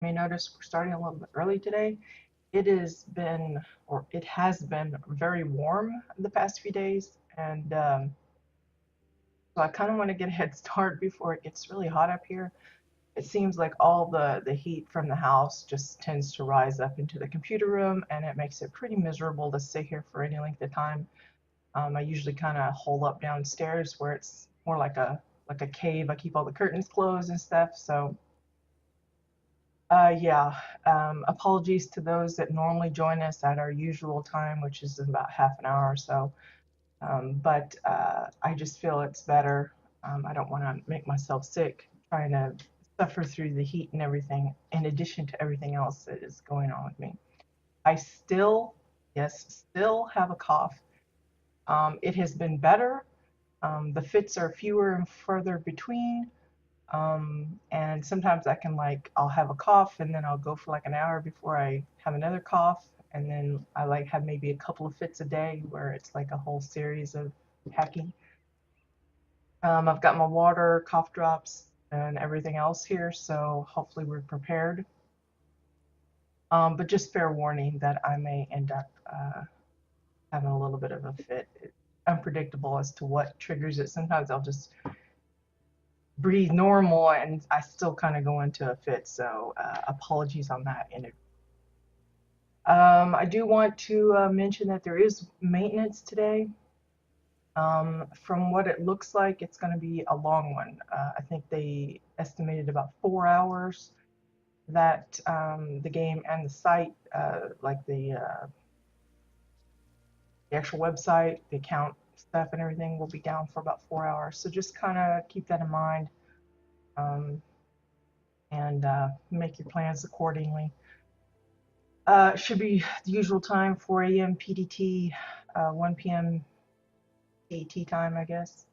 You may notice we're starting a little bit early today. It has been very warm the past few days, and so I kind of want to get a head start before it gets really hot up here. It seems like all the heat from the house just tends to rise up into the computer room, and it makes it pretty miserable to stay here for any length of time. I usually kind of hole up downstairs where it's more like a cave. I keep all the curtains closed and stuff, so yeah, apologies to those that normally join us at our usual time, which is in about half an hour or so. But I just feel it's better. I don't want to make myself sick trying to suffer through the heat and everything, in addition to everything else that is going on with me. I still, yes, still have a cough. It has been better. The fits are fewer and further between. And sometimes I can I'll have a cough and then I'll go for like an hour before I have another cough. And then I have maybe a couple of fits a day where it's like a whole series of hacking. I've got my water, cough drops, and everything else here, so hopefully we're prepared. But just fair warning that I may end up having a little bit of a fit. It's unpredictable as to what triggers it. Sometimes I'll just breathe normal and I still kind of go into a fit. So apologies on that. I do want to mention that there is maintenance today. From what it looks like, it's going to be a long one. I think they estimated about 4 hours that the game and the site, the actual website, the account stuff and everything will be down for about 4 hours. So just kind of keep that in mind. Um, and make your plans accordingly. It should be the usual time, 4 a.m. PDT, 1 p.m. CET time, I guess.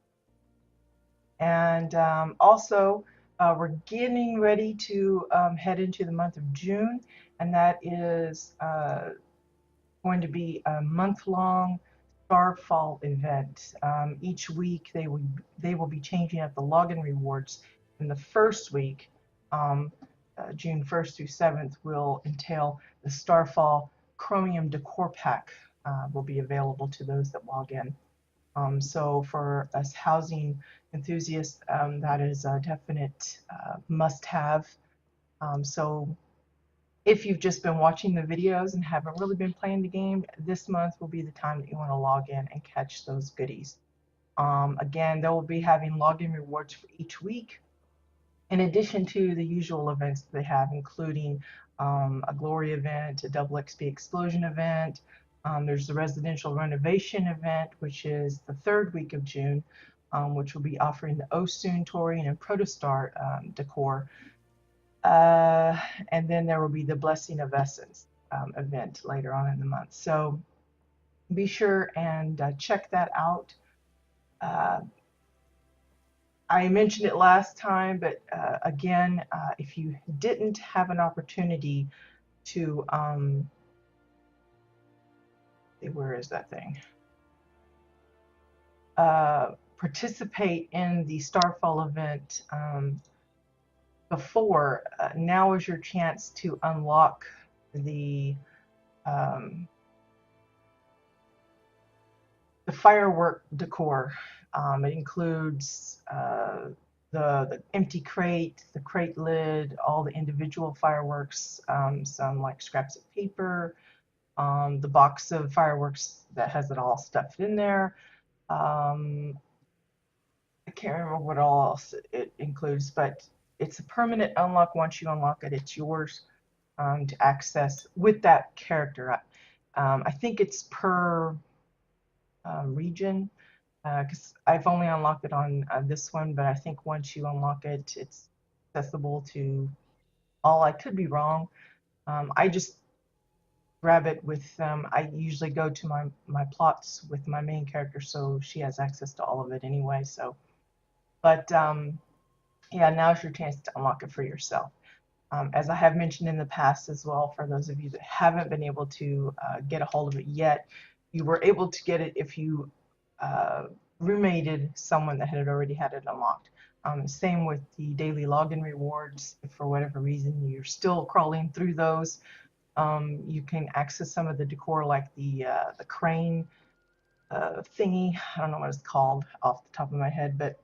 And also, we're getting ready to head into the month of June, and that is going to be a month-long Starfall event. Each week, they will be changing up the login rewards. In the first week, um, June 1st through 7th, will entail the Starfall Chromium Decor Pack. Will be available to those that log in. So for us housing enthusiasts, that is a definite must-have. So if you've just been watching the videos and haven't really been playing the game, this month will be the time that you want to log in and catch those goodies. Again, they will be having login rewards for each week, in addition to the usual events that they have, including a glory event, a double XP explosion event. There's the residential renovation event, which is the third week of June, which will be offering the Osun, Taurian, and Protostar decor. Uh, and then there will be the Blessing of Essence event later on in the month. So be sure and check that out. Uh, I mentioned it last time, but again, if you didn't have an opportunity to, where is that thing? Participate in the Starfall event before, now is your chance to unlock the um, the firework decor. It includes the empty crate, the crate lid, all the individual fireworks, some like scraps of paper, the box of fireworks that has it all stuffed in there. Um, I can't remember what all else it includes, but it's a permanent unlock. Once you unlock it, it's yours to access with that character. I think it's per region, because I've only unlocked it on this one, but I think once you unlock it, it's accessible to all. I could be wrong. I just grab it with I usually go to my plots with my main character, so she has access to all of it anyway. So, but yeah, now's your chance to unlock it for yourself. As I have mentioned in the past as well, for those of you that haven't been able to get a hold of it yet, you were able to get it if you roommated someone that had already had it unlocked. Same with the daily login rewards. If for whatever reason you're still crawling through those, you can access some of the decor like the crane thingy. I don't know what it's called off the top of my head, but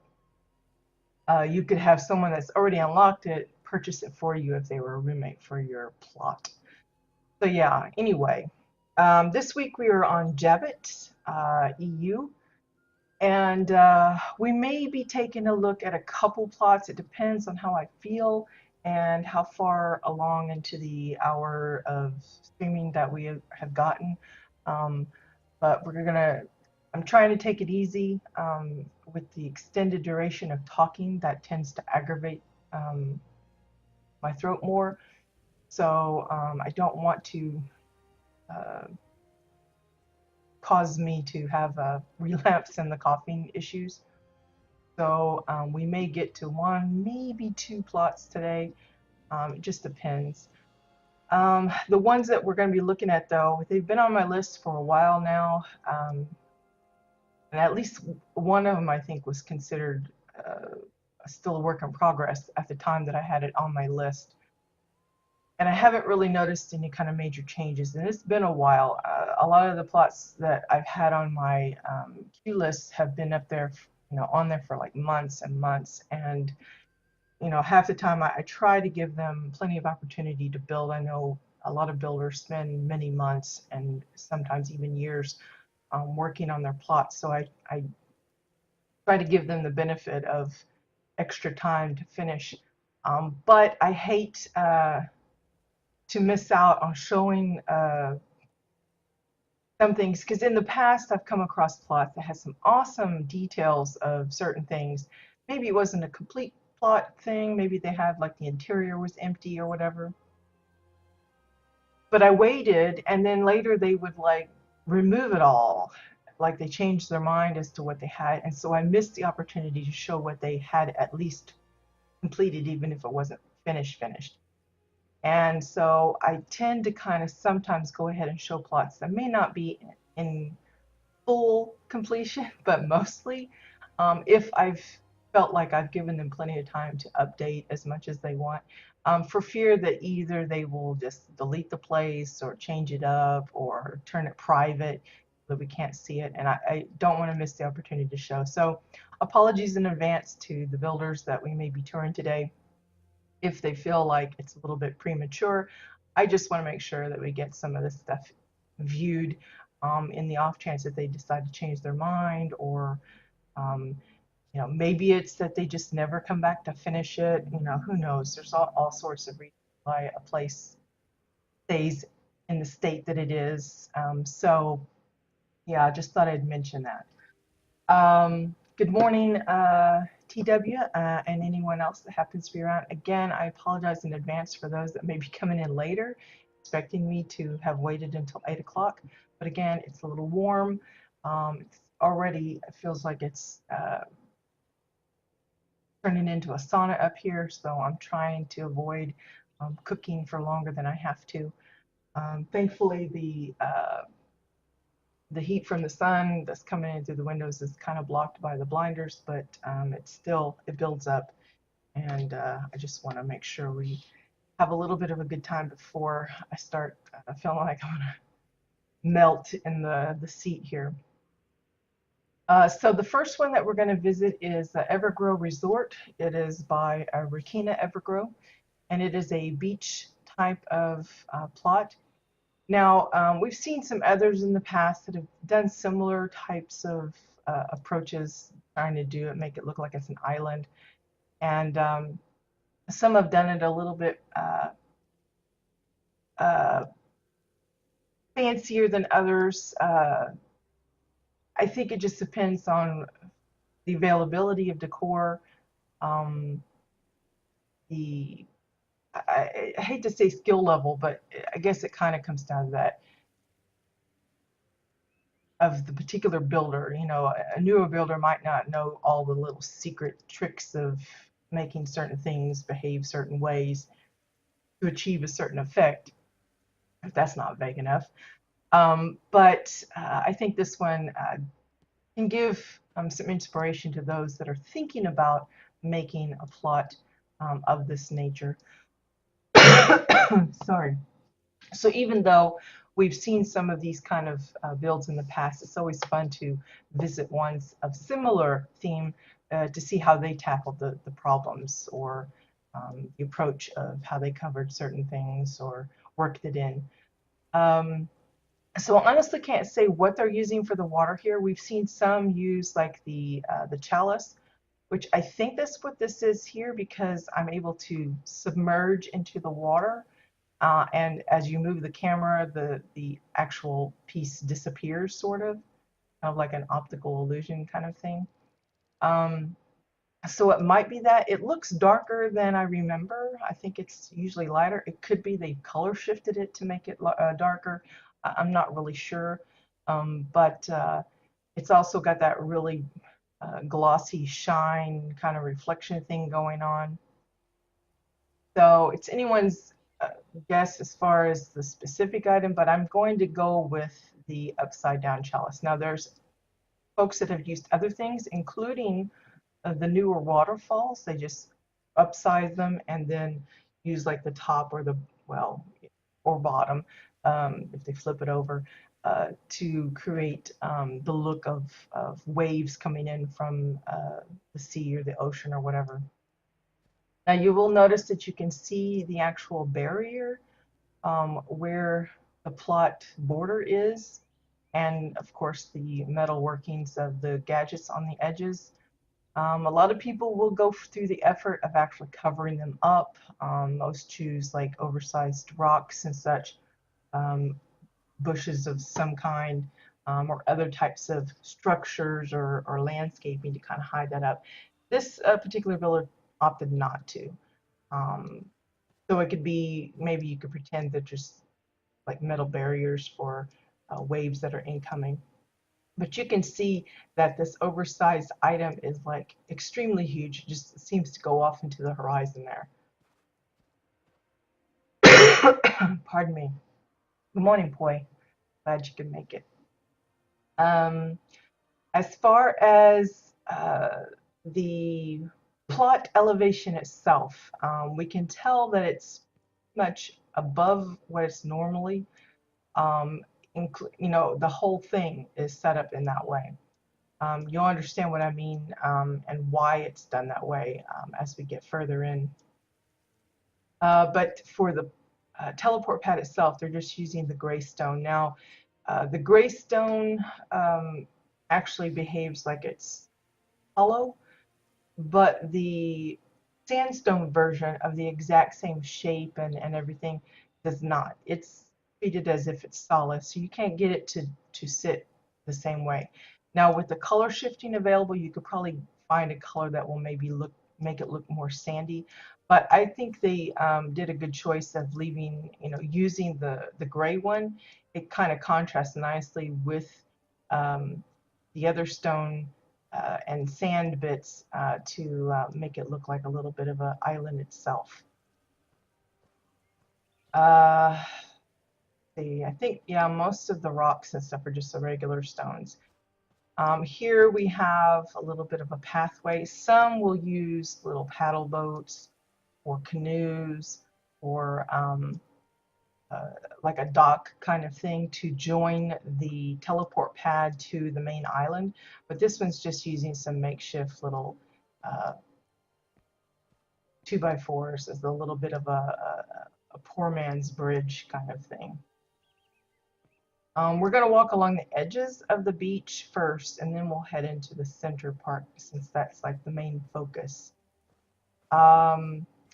you could have someone that's already unlocked it purchase it for you if they were a roommate for your plot. So yeah, anyway, this week we are on Jabbit, EU, and we may be taking a look at a couple plots. It depends on how I feel and how far along into the hour of streaming that we have gotten. Um, but I'm trying to take it easy. With the extended duration of talking, that tends to aggravate my throat more. So I don't want to uh, cause me to have a relapse in the coughing issues. So we may get to one, maybe two plots today. It just depends. The ones that we're going to be looking at, though, they've been on my list for a while now. And at least one of them, I think, was considered still a work in progress at the time that I had it on my list. And I haven't really noticed any kind of major changes. And it's been a while. A lot of the plots that I've had on my queue list have been up there, on there for like months and months. And, half the time I try to give them plenty of opportunity to build. I know a lot of builders spend many months and sometimes even years working on their plots. So I try to give them the benefit of extra time to finish. But I hate to miss out on showing some things, because in the past I've come across plots that has some awesome details of certain things. Maybe it wasn't a complete plot thing, maybe they had like the interior was empty or whatever. But I waited, and then later they would like remove it all, like they changed their mind as to what they had, and so I missed the opportunity to show what they had at least completed, even if it wasn't finished. And so I tend to kind of sometimes go ahead and show plots that may not be in full completion, but mostly if I've felt like I've given them plenty of time to update as much as they want, for fear that either they will just delete the place or change it up or turn it private so that we can't see it. And I don't want to miss the opportunity to show. So apologies in advance to the builders that we may be touring today if they feel like it's a little bit premature. I just want to make sure that we get some of this stuff viewed in the off chance that they decide to change their mind, or maybe it's that they just never come back to finish it. Who knows? There's all sorts of reasons why a place stays in the state that it is. So yeah, I just thought I'd mention that. Good morning, TW, and anyone else that happens to be around. Again, I apologize in advance for those that may be coming in later, expecting me to have waited until 8 o'clock. But again, it's a little warm. It's already, it feels like it's turning into a sauna up here, so I'm trying to avoid cooking for longer than I have to. Thankfully, the heat from the sun that's coming in through the windows is kind of blocked by the blinders, but it builds up, and I just want to make sure we have a little bit of a good time before I start feeling like I'm gonna melt in the seat here. So the first one that we're going to visit is the Evergrow Resort. It is by Rakina Evergrow, and it is a beach type of plot. Now, we've seen some others in the past that have done similar types of approaches, trying to make it look like it's an island. And some have done it a little bit fancier than others. I think it just depends on the availability of decor. I hate to say skill level, but I guess it kind of comes down to that, of the particular builder. A newer builder might not know all the little secret tricks of making certain things behave certain ways to achieve a certain effect, if that's not vague enough. But I think this one can give some inspiration to those that are thinking about making a plot of this nature. Sorry. So even though we've seen some of these kind of builds in the past, it's always fun to visit ones of similar theme to see how they tackled the problems, or the approach of how they covered certain things or worked it in. So I honestly can't say what they're using for the water here. We've seen some use like the chalice, which I think that's what this is here, because I'm able to submerge into the water. And as you move the camera, the actual piece disappears, sort of like an optical illusion kind of thing. Um, so it might be that. It looks darker than I remember. I think it's usually lighter. It could be they color shifted it to make it darker. I'm not really sure. But it's also got that really glossy shine kind of reflection thing going on. So it's anyone's guess as far as the specific item, but I'm going to go with the upside down chalice. Now there's folks that have used other things, including the newer waterfalls. They just upsize them and then use like the top or the, well, or bottom, if they flip it over, to create the look of waves coming in from the sea or the ocean or whatever. Now you will notice that you can see the actual barrier where the plot border is, and of course the metal workings of the gadgets on the edges. A lot of people will go through the effort of actually covering them up. Most choose like oversized rocks and such, bushes of some kind, or other types of structures or landscaping to kind of hide that up. This particular builder opted not to. Um, so it could be, maybe you could pretend that just like metal barriers for waves that are incoming. But you can see that this oversized item is like extremely huge. It just seems to go off into the horizon there. Pardon me. Good morning, Poi. Glad you could make it. Um, as far as the plot elevation itself, we can tell that it's much above what it's normally. You know, the whole thing is set up in that way. You'll understand what I mean, and why it's done that way as we get further in. But for the teleport pad itself, they're just using the gray stone. Now, the gray stone actually behaves like it's hollow, but the sandstone version of the exact same shape and everything does not. It's treated as if it's solid, so you can't get it to sit the same way. Now with the color shifting available, you could probably find a color that will maybe make it look more sandy. But I think they did a good choice of leaving, you know, using the gray one. It kind of contrasts nicely with the other stone and sand bits to make it look like a little bit of an island itself. See, I think, yeah, most of the rocks and stuff are just the regular stones. Here we have a little bit of a pathway. Some will use little paddle boats or canoes, or like a dock kind of thing to join the teleport pad to the main island. But this one's just using some makeshift little 2x4s as a little bit of a poor man's bridge kind of thing. We're going to walk along the edges of the beach first, and then we'll head into the center part, since that's like the main focus.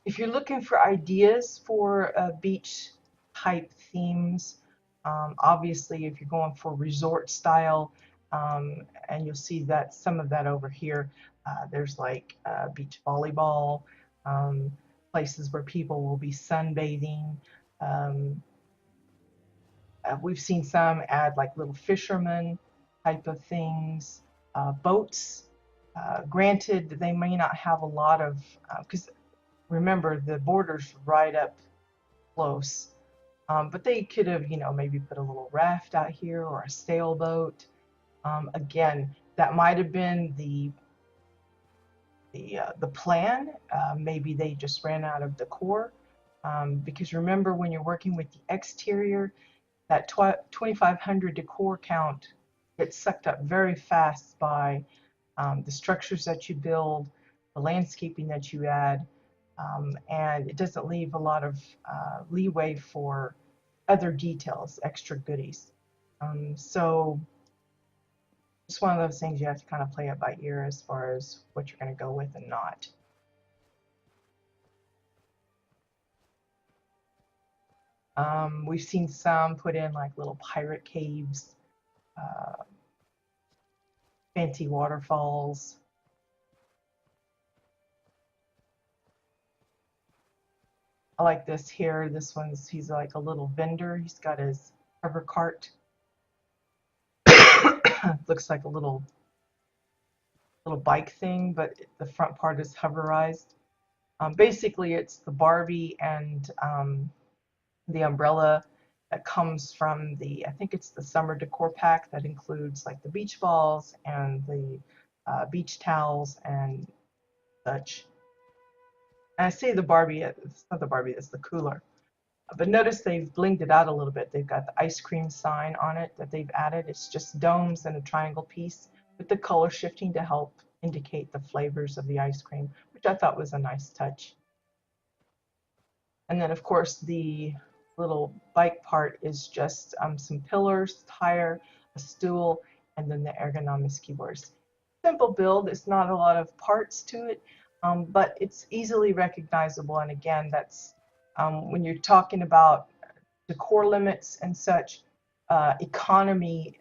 If you're looking for ideas for beach type themes, obviously if you're going for resort style, and you'll see that some of that over here, there's like beach volleyball, places where people will be sunbathing. We've seen some add like little fisherman type of things, boats. Granted, they may not have a lot of, because remember the border's right up close, but they could have, you know, maybe put a little raft out here or a sailboat. Again, that might have been the the plan. Maybe they just ran out of decor. Because remember, when you're working with the exterior, that 2,500 decor count gets sucked up very fast by the structures that you build, the landscaping that you add, and it doesn't leave a lot of leeway for other details, extra goodies. So it's one of those things you have to kind of play it by ear as far as what you're going to go with and not. We've seen some put in like little pirate caves, fancy waterfalls. I like this here. This one's, he's like a little vendor. He's got his hover cart. Looks like a little bike thing, but the front part is hoverized. Basically, it's the Barbie and the umbrella that comes from the, I think it's the summer decor pack that includes like the beach balls and the beach towels and such. And I say the Barbie, it's not the Barbie, it's the cooler. But notice they've blinged it out a little bit. They've got the ice cream sign on it that they've added. It's just domes and a triangle piece with the color shifting to help indicate the flavors of the ice cream, which I thought was a nice touch. And then, of course, the little bike part is just some pillars, tire, a stool, and then the ergonomics keyboards. Simple build. It's not a lot of parts to it, but it's easily recognizable. And again, that's when you're talking about decor limits and such, economy,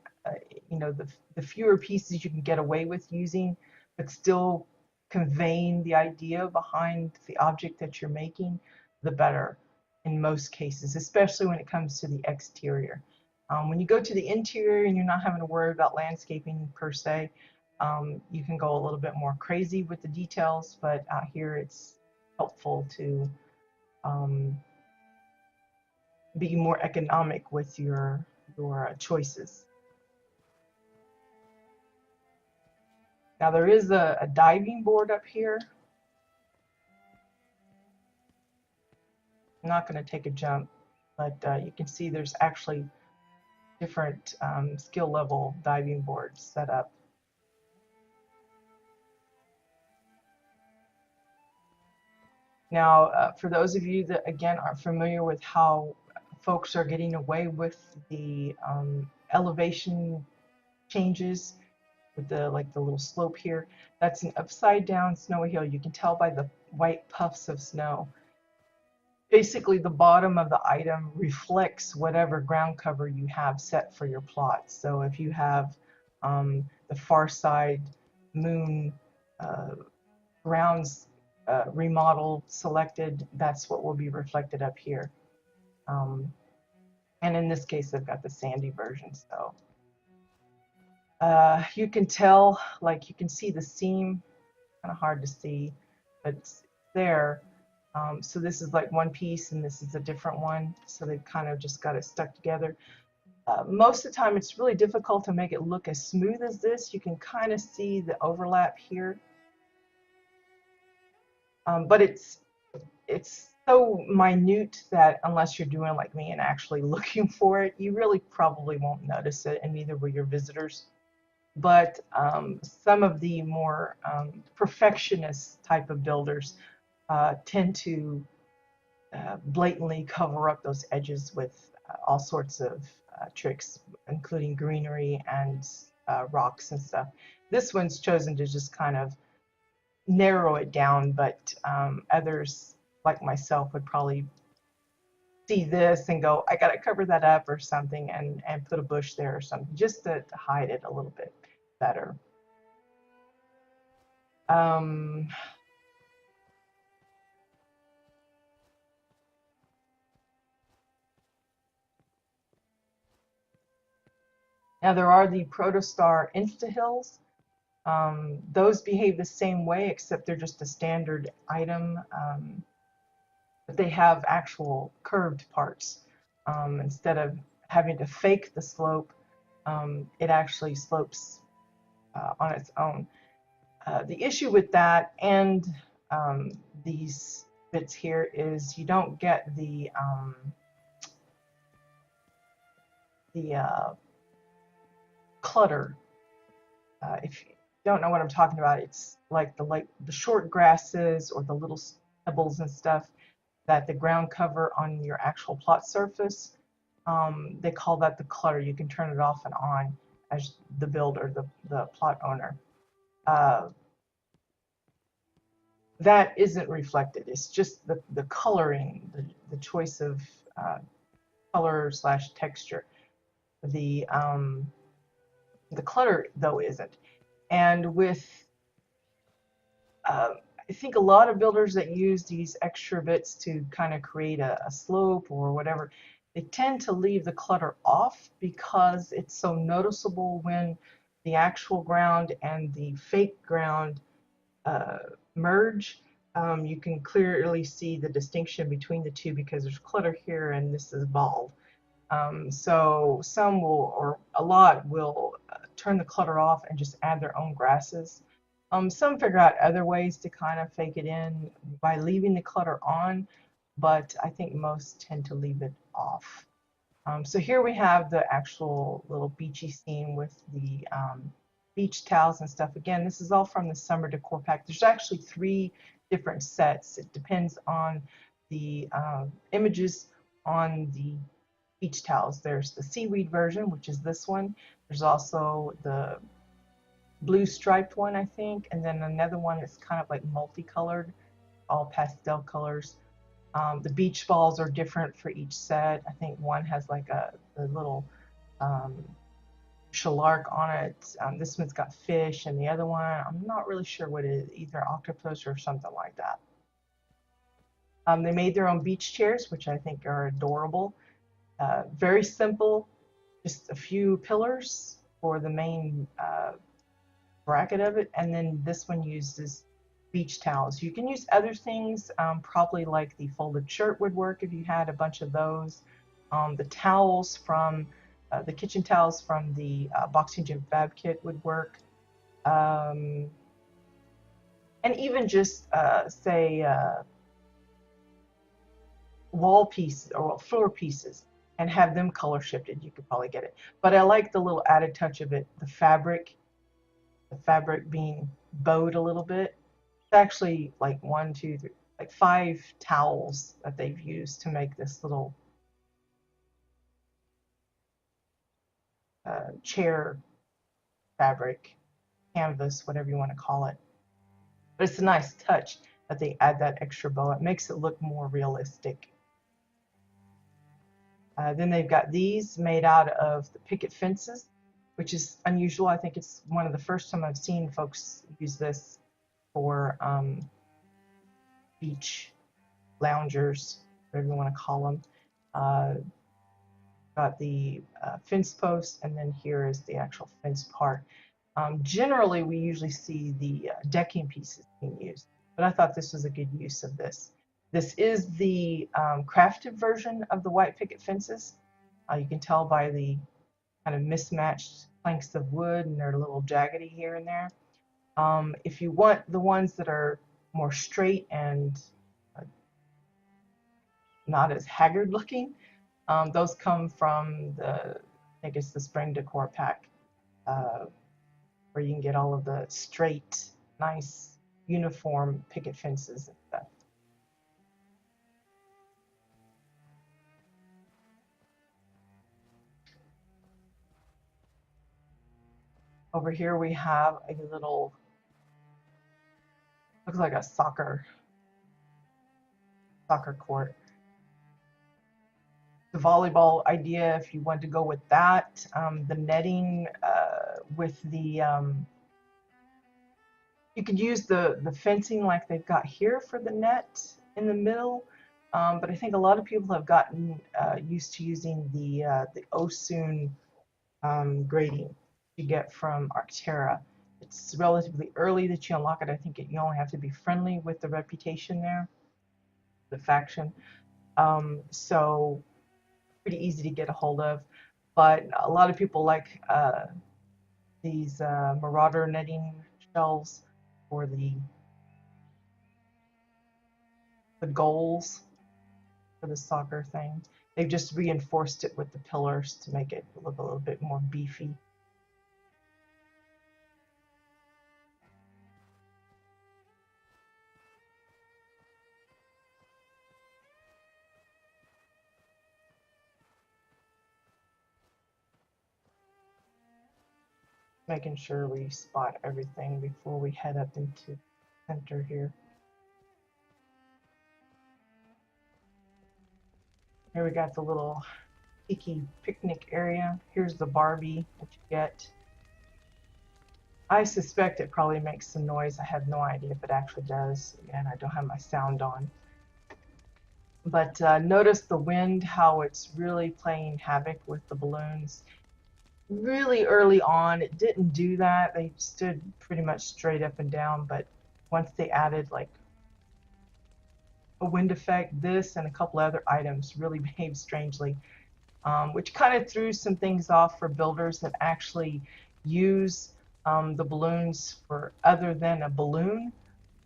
you know, the fewer pieces you can get away with using, but still conveying the idea behind the object that you're making, the better in most cases, especially when it comes to the exterior. When you go to the interior and you're not having to worry about landscaping per se, you can go a little bit more crazy with the details, but out here it's helpful to be more economic with your choices. Now there is a diving board up here. I'm not going to take a jump, but you can see there's actually different skill level diving boards set up. Now, for those of you that, again, aren't familiar with how folks are getting away with the elevation changes, with the little slope here, that's an upside down snowy hill. You can tell by the white puffs of snow. Basically, the bottom of the item reflects whatever ground cover you have set for your plot. So if you have the far side moon grounds remodel selected, that's what will be reflected up here. And in this case, I've got the sandy version. So you can tell, like you can see the seam, kind of hard to see, but it's there. So this is like one piece and this is a different one. So they've kind of just got it stuck together. Most of the time it's really difficult to make it look as smooth as this. You can kind of see the overlap here. But it's so minute that unless you're doing like me and actually looking for it, you really probably won't notice it, and neither will your visitors. But some of the more perfectionist type of builders tend to blatantly cover up those edges with all sorts of tricks, including greenery and rocks and stuff. This one's chosen to just kind of narrow it down, but others like myself would probably see this and go, I gotta cover that up or something, and put a bush there or something just to hide it a little bit better. Now there are the Protostar Insta Hills. Those behave the same way, except they're just a standard item, but they have actual curved parts. Instead of having to fake the slope, it actually slopes on its own. The issue with that and these bits here is you don't get the clutter. If you don't know what I'm talking about, it's like the short grasses or the little pebbles and stuff that the ground cover on your actual plot surface. They call that the clutter. You can turn it off and on as the builder, the plot owner. That isn't reflected. It's just the coloring, the choice of color slash texture. The clutter though isn't. And with I think a lot of builders that use these extra bits to kind of create a slope or whatever, they tend to leave the clutter off because it's so noticeable when the actual ground and the fake ground merge. You can clearly see the distinction between the two because there's clutter here and this is bald. So some will, or a lot will turn the clutter off and just add their own grasses. Some figure out other ways to kind of fake it in by leaving the clutter on, but I think most tend to leave it off. So here we have the actual little beachy scene with the beach towels and stuff. Again, this is all from the summer decor pack. There's actually 3 different sets. It depends on the images on the beach towels. There's the seaweed version, which is this one. There's also the blue striped one, I think, and then another one that's kind of like multicolored, all pastel colors. The beach balls are different for each set. I think one has like a little shellac on it. This one's got fish, and the other one, I'm not really sure what it is, either octopus or something like that. They made their own beach chairs, which I think are adorable. Very simple, just a few pillars for the main bracket of it, and then this one uses beach towels. You can use other things, probably like the folded shirt would work if you had a bunch of those. The towels from the kitchen towels from the Boxing Gym Fab Kit would work. And even just say wall pieces or floor pieces and have them color shifted. You could probably get it. But I like the little added touch of it, the fabric being bowed a little bit. It's actually like 1, 2, 3, like 5 towels that they've used to make this little chair fabric, canvas, whatever you want to call it. But it's a nice touch that they add that extra bow. It makes it look more realistic. Then they've got these made out of the picket fences, which is unusual. I think it's one of the first time I've seen folks use this for beach loungers, whatever you want to call them. Got the fence post, and then here is the actual fence part. Generally, we usually see the decking pieces being used, but I thought this was a good use of this. This is the crafted version of the white picket fences. You can tell by the kind of mismatched planks of wood, and they're a little jaggedy here and there. If you want the ones that are more straight and not as haggard looking, those come from the, I think it's the spring decor pack, where you can get all of the straight, nice, uniform picket fences and stuff. Over here we have a little, looks like a soccer court. The volleyball idea, if you want to go with that, the netting with the, you could use the fencing like they've got here for the net in the middle, but I think a lot of people have gotten used to using the Osun grading you get from Arctera. It's relatively early that you unlock it. I think you only have to be friendly with the reputation there, the faction. So pretty easy to get a hold of. But a lot of people like these Marauder netting shelves. for the goals for the soccer thing. They've just reinforced it with the pillars to make it look a little bit more beefy. Making sure we spot everything before we head up into the center here. Here we got the little tiki picnic area. Here's the Barbie that you get. I suspect it probably makes some noise. I have no idea if it actually does. And I don't have my sound on. But notice the wind, how it's really playing havoc with the balloons. Really early on, it didn't do that. They stood pretty much straight up and down. But once they added like a wind effect, this and a couple other items really behaved strangely, which kind of threw some things off for builders that actually use the balloons for other than a balloon,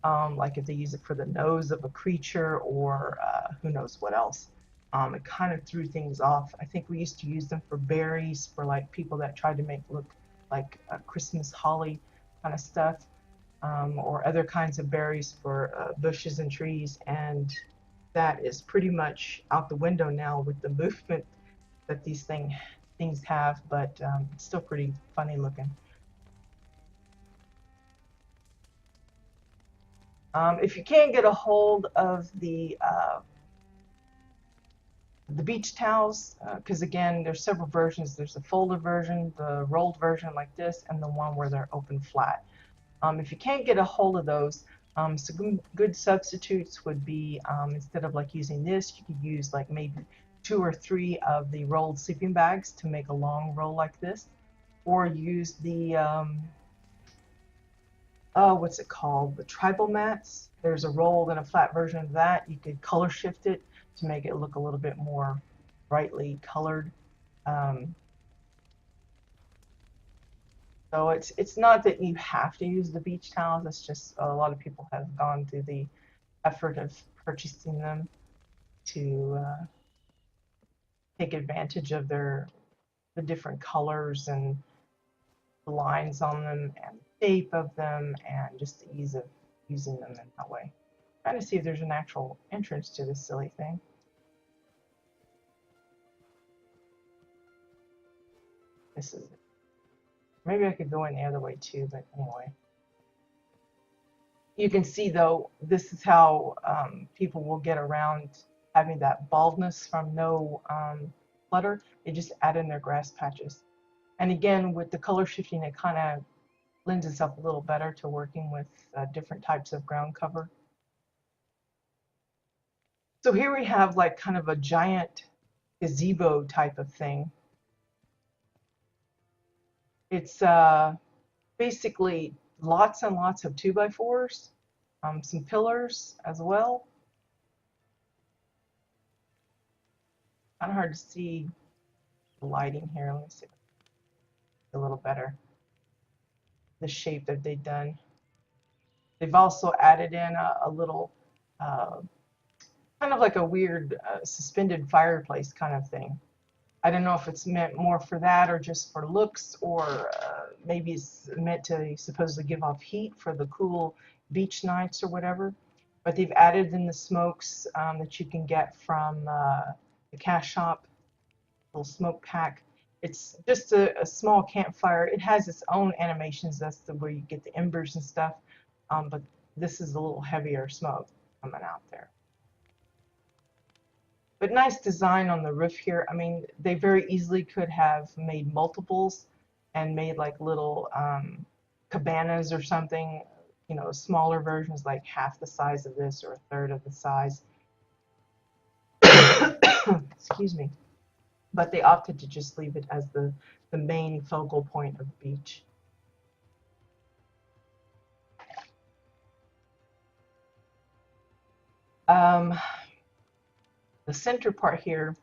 like if they use it for the nose of a creature or who knows what else. It kind of threw things off. I think we used to use them for berries, for like people that tried to make look like Christmas holly kind of stuff. Or other kinds of berries for bushes and trees, and that is pretty much out the window now with the movement that these things have, but it's still pretty funny looking. If you can't get a hold of the beach towels, because again, there's several versions. There's the folded version, the rolled version like this, and the one where they're open flat. If you can't get a hold of those, some good substitutes would be, instead of like using this, you could use like maybe 2 or 3 of the rolled sleeping bags to make a long roll like this, or use the, what's it called? The tribal mats. There's a rolled and a flat version of that. You could color shift it to make it look a little bit more brightly colored. So it's not that you have to use the beach towels. It's just a lot of people have gone through the effort of purchasing them to take advantage of the different colors and the lines on them and the shape of them and just the ease of using them in that way. Trying to see if there's an actual entrance to this silly thing. This is it. Maybe I could go in the other way too, but anyway. You can see though, this is how people will get around having that baldness from no clutter. They just add in their grass patches. And again, with the color shifting, it kind of lends itself a little better to working with different types of ground cover. So here we have like kind of a giant gazebo type of thing. It's basically lots and lots of 2x4s, some pillars as well. Kind of hard to see the lighting here. Let me see a little better. The shape that they've done. They've also added in a little kind of like a weird suspended fireplace kind of thing. I don't know if it's meant more for that or just for looks, or maybe it's meant to supposedly give off heat for the cool beach nights or whatever. But they've added in the smokes that you can get from the cash shop, little smoke pack. It's just a small campfire. It has its own animations. That's where you get the embers and stuff. But this is a little heavier smoke coming out there. But nice design on the roof here. I mean, they very easily could have made multiples and made like little cabanas or something, you know, smaller versions like half the size of this or a third of the size. Excuse me. But they opted to just leave it as the main focal point of the beach. The center part here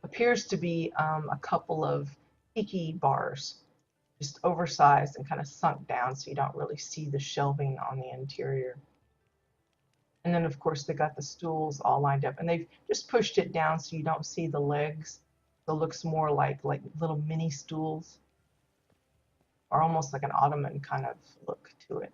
appears to be a couple of tiki bars. just oversized and kind of sunk down so you don't really see the shelving on the interior. And then of course they got the stools all lined up, and they've just pushed it down so you don't see the legs. So it looks more like little mini stools, or almost like an ottoman kind of look to it.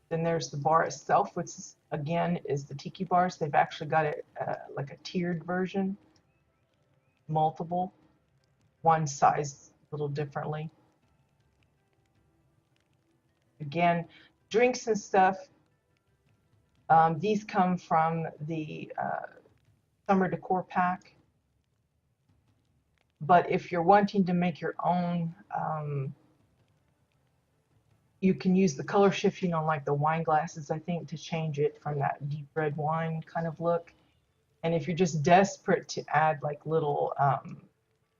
Then there's the bar itself, which is, again is the tiki bars. They've actually got it like a tiered version, multiple, one sized a little differently. Again, drinks and stuff. These come from the summer decor pack. But if you're wanting to make your own, you can use the color shifting on like the wine glasses, I think, to change it from that deep red wine kind of look. And if you're just desperate to add like little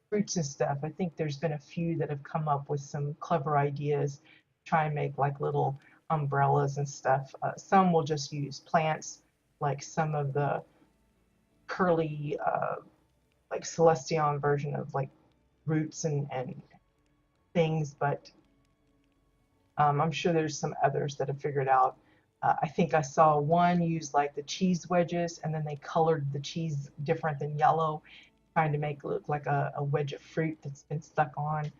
fruits and stuff, I think there's been a few that have come up with some clever ideas to try and make like little umbrellas and stuff. Some will just use plants, like some of the curly, like Celestion version of like roots and things, but I'm sure there's some others that have figured out. I think I saw one use like the cheese wedges, and then they colored the cheese different than yellow, trying to make it look like a wedge of fruit that's been stuck on.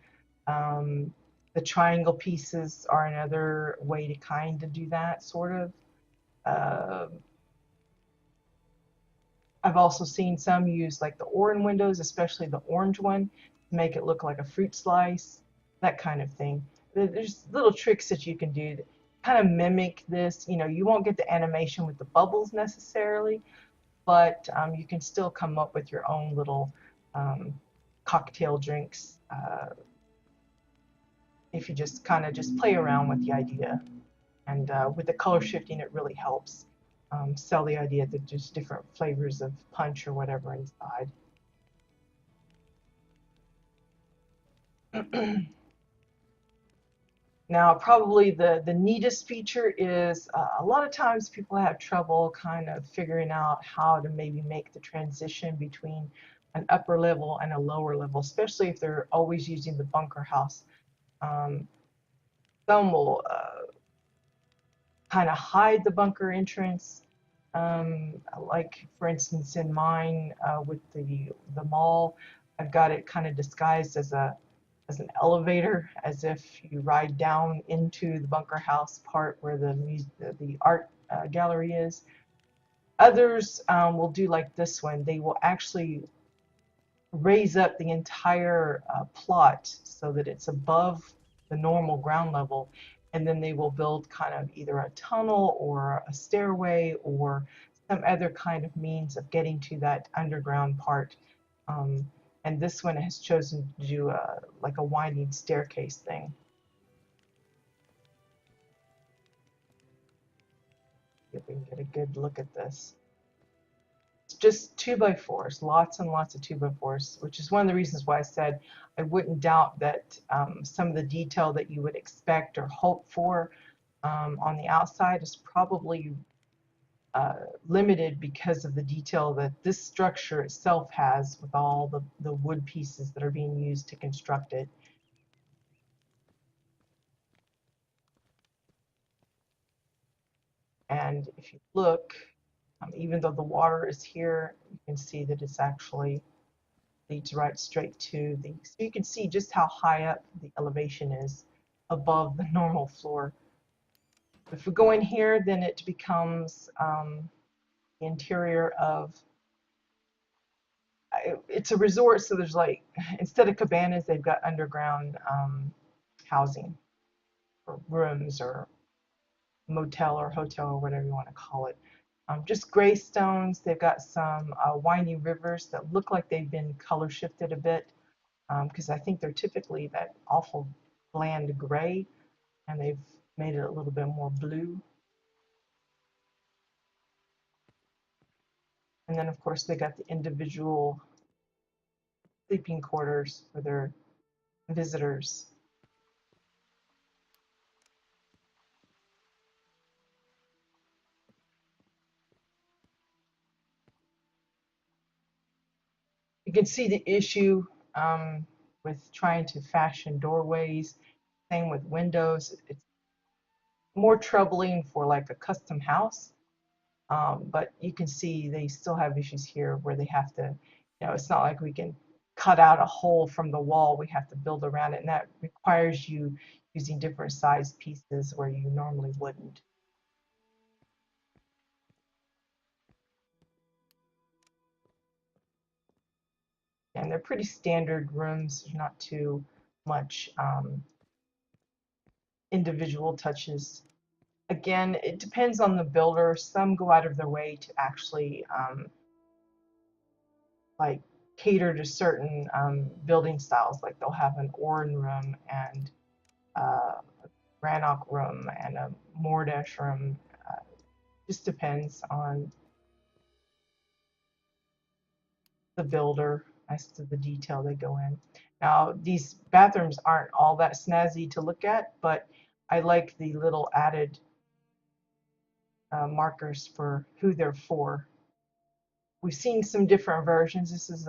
The triangle pieces are another way to kind of do that, sort of. I've also seen some use like the Orin windows, especially the orange one, to make it look like a fruit slice, that kind of thing. There's little tricks that you can do that kind of mimic this. You know, you won't get the animation with the bubbles necessarily, but you can still come up with your own little cocktail drinks if you just kind of just play around with the idea. And with the color shifting, it really helps sell the idea that there's different flavors of punch or whatever inside. Now, probably the neatest feature is a lot of times people have trouble kind of figuring out how to maybe make the transition between an upper level and a lower level, especially if they're always using the bunker house. Some will kind of hide the bunker entrance. Like for instance in mine with the mall, I've got it kind of disguised as an elevator, as if you ride down into the bunker house part where the art gallery is. Others will do like this one. They will actually raise up the entire plot so that it's above the normal ground level, and then they will build kind of either a tunnel or a stairway or some other kind of means of getting to that underground part. And this one has chosen to do like a winding staircase thing. See if we can get a good look at this. It's just 2x4s, lots and lots of 2x4s, which is one of the reasons why I said I wouldn't doubt that some of the detail that you would expect or hope for on the outside is probably limited because of the detail that this structure itself has with all the wood pieces that are being used to construct it. And if you look, even though the water is here, you can see that it's actually leads right straight to the, so you can see just how high up the elevation is above the normal floor. If we go in here, then it becomes the interior of, it's a resort, so there's like, instead of cabanas, they've got underground housing, or rooms, or motel or hotel, or whatever you want to call it. Just gray stones. They've got some winding rivers that look like they've been color shifted a bit, because I think they're typically that awful bland gray, and they've made it a little bit more blue. And then of course they got the individual sleeping quarters for their visitors. You can see the issue with trying to fashion doorways. Same with windows. It's more troubling for like a custom house. But you can see they still have issues here where they have to, it's not like we can cut out a hole from the wall. We have to build around it, and that requires you using different size pieces where you normally wouldn't. And they're pretty standard rooms. There's not too much individual touches. Again, it depends on the builder. Some go out of their way to actually like cater to certain building styles. Like they'll have an Oran room and a Granite room and a Mordash room. Just depends on the builder as to the detail they go in. Now, these bathrooms aren't all that snazzy to look at, but I like the little added markers for who they're for. We've seen some different versions. This is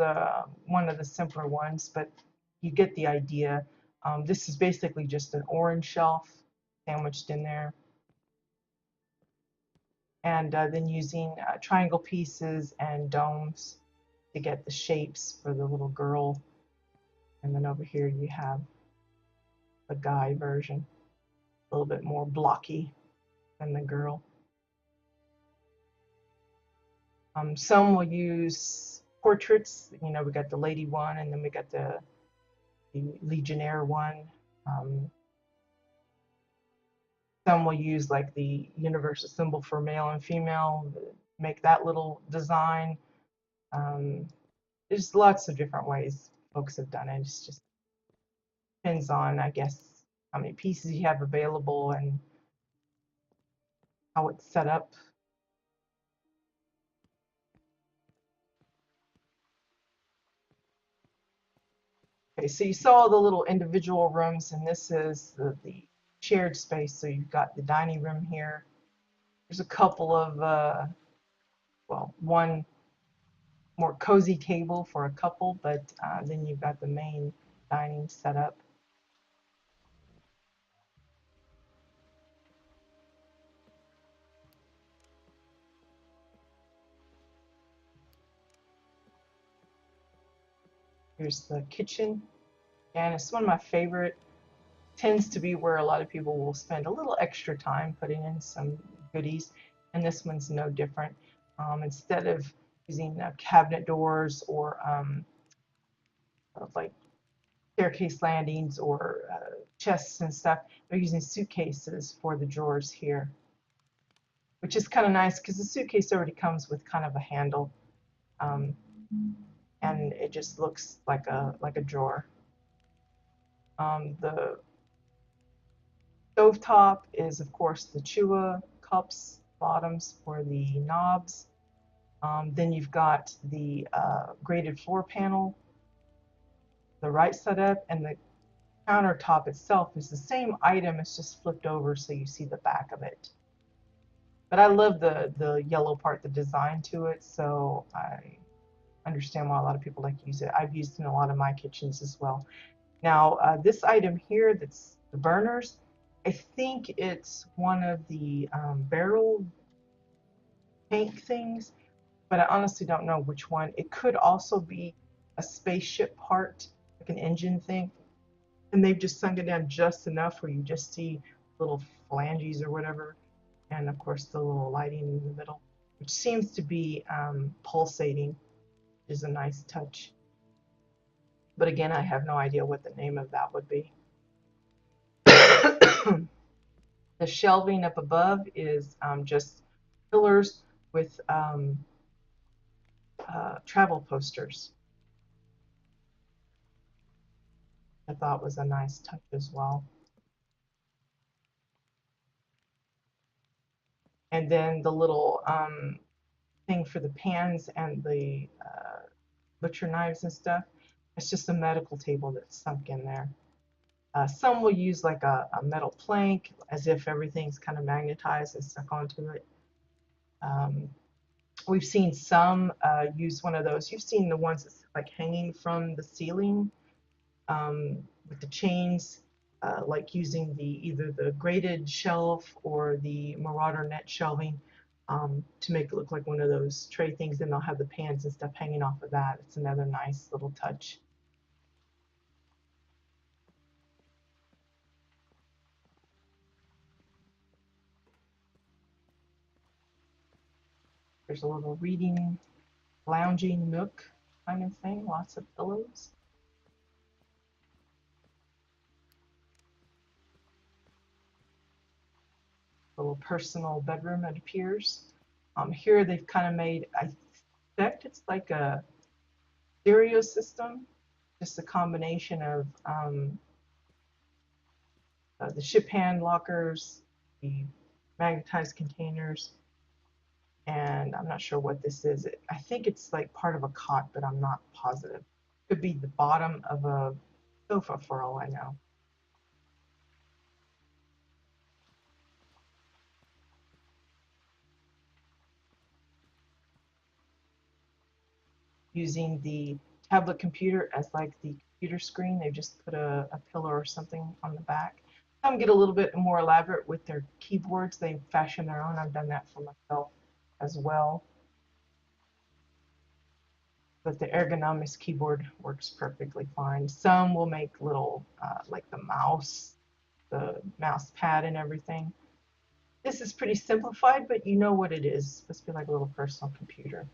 one of the simpler ones, but you get the idea. This is basically just an orange shelf sandwiched in there. And then using triangle pieces and domes to get the shapes for the little girl. And then over here you have the guy version, a little bit more blocky than the girl. Some will use portraits. We got the lady one, and then we got the Legionnaire one. Some will use like the universal symbol for male and female, make that little design. There's lots of different ways folks have done it. It just depends on, I guess, how many pieces you have available and how it's set up. Okay, so you saw the little individual rooms, and this is the shared space. So you've got the dining room here. There's a couple of, well, one more cozy table for a couple, but then you've got the main dining setup. Here's the kitchen, and it's one of my favorite. Tends to be where a lot of people will spend a little extra time putting in some goodies, and this one's no different. Instead of using cabinet doors or like staircase landings or chests and stuff, they're using suitcases for the drawers here, which is kind of nice because the suitcase already comes with kind of a handle, and it just looks like a drawer. The stovetop is, of course, the Chua cups, bottoms for the knobs. Then you've got the graded floor panel, the right setup, and the countertop itself is the same item. It's just flipped over so you see the back of it. But I love the yellow part, the design to it, so I understand why a lot of people like to use it. I've used it in a lot of my kitchens as well. Now, this item here, that's the burners, I think it's one of the barrel tank things, but I honestly don't know which one. It could also be a spaceship part, like an engine thing, and they've just sunk it down just enough where you just see little flanges or whatever, and of course the little lighting in the middle, which seems to be pulsating, which is a nice touch. But again, I have no idea what the name of that would be. The shelving up above is just pillars with travel posters. I thought was a nice touch as well. And then the little thing for the pans and the butcher knives and stuff, it's just a medical table that's sunk in there. Some will use like a metal plank as if everything's kind of magnetized and stuck onto it. We've seen some use one of those. You've seen the ones that's like hanging from the ceiling with the chains, like using the either the graded shelf or the Marauder net shelving to make it look like one of those tray things. And they'll have the pans and stuff hanging off of that. It's another nice little touch. There's a little reading, lounging nook kind of thing. Lots of pillows. Little personal bedroom, it appears. Here they've kind of made, I suspect it's like a stereo system, just a combination of the ship hand lockers, the magnetized containers, and I'm not sure what this is. I think it's like part of a cot, but I'm not positive. Could be the bottom of a sofa for all I know. Using the tablet computer as like the computer screen. They've just put a pillow or something on the back. Some get a little bit more elaborate with their keyboards. They fashion their own. I've done that for myself as well. But the ergonomics keyboard works perfectly fine. Some will make little, like the mouse pad and everything. This is pretty simplified, but you know what it is. It's supposed to be like a little personal computer.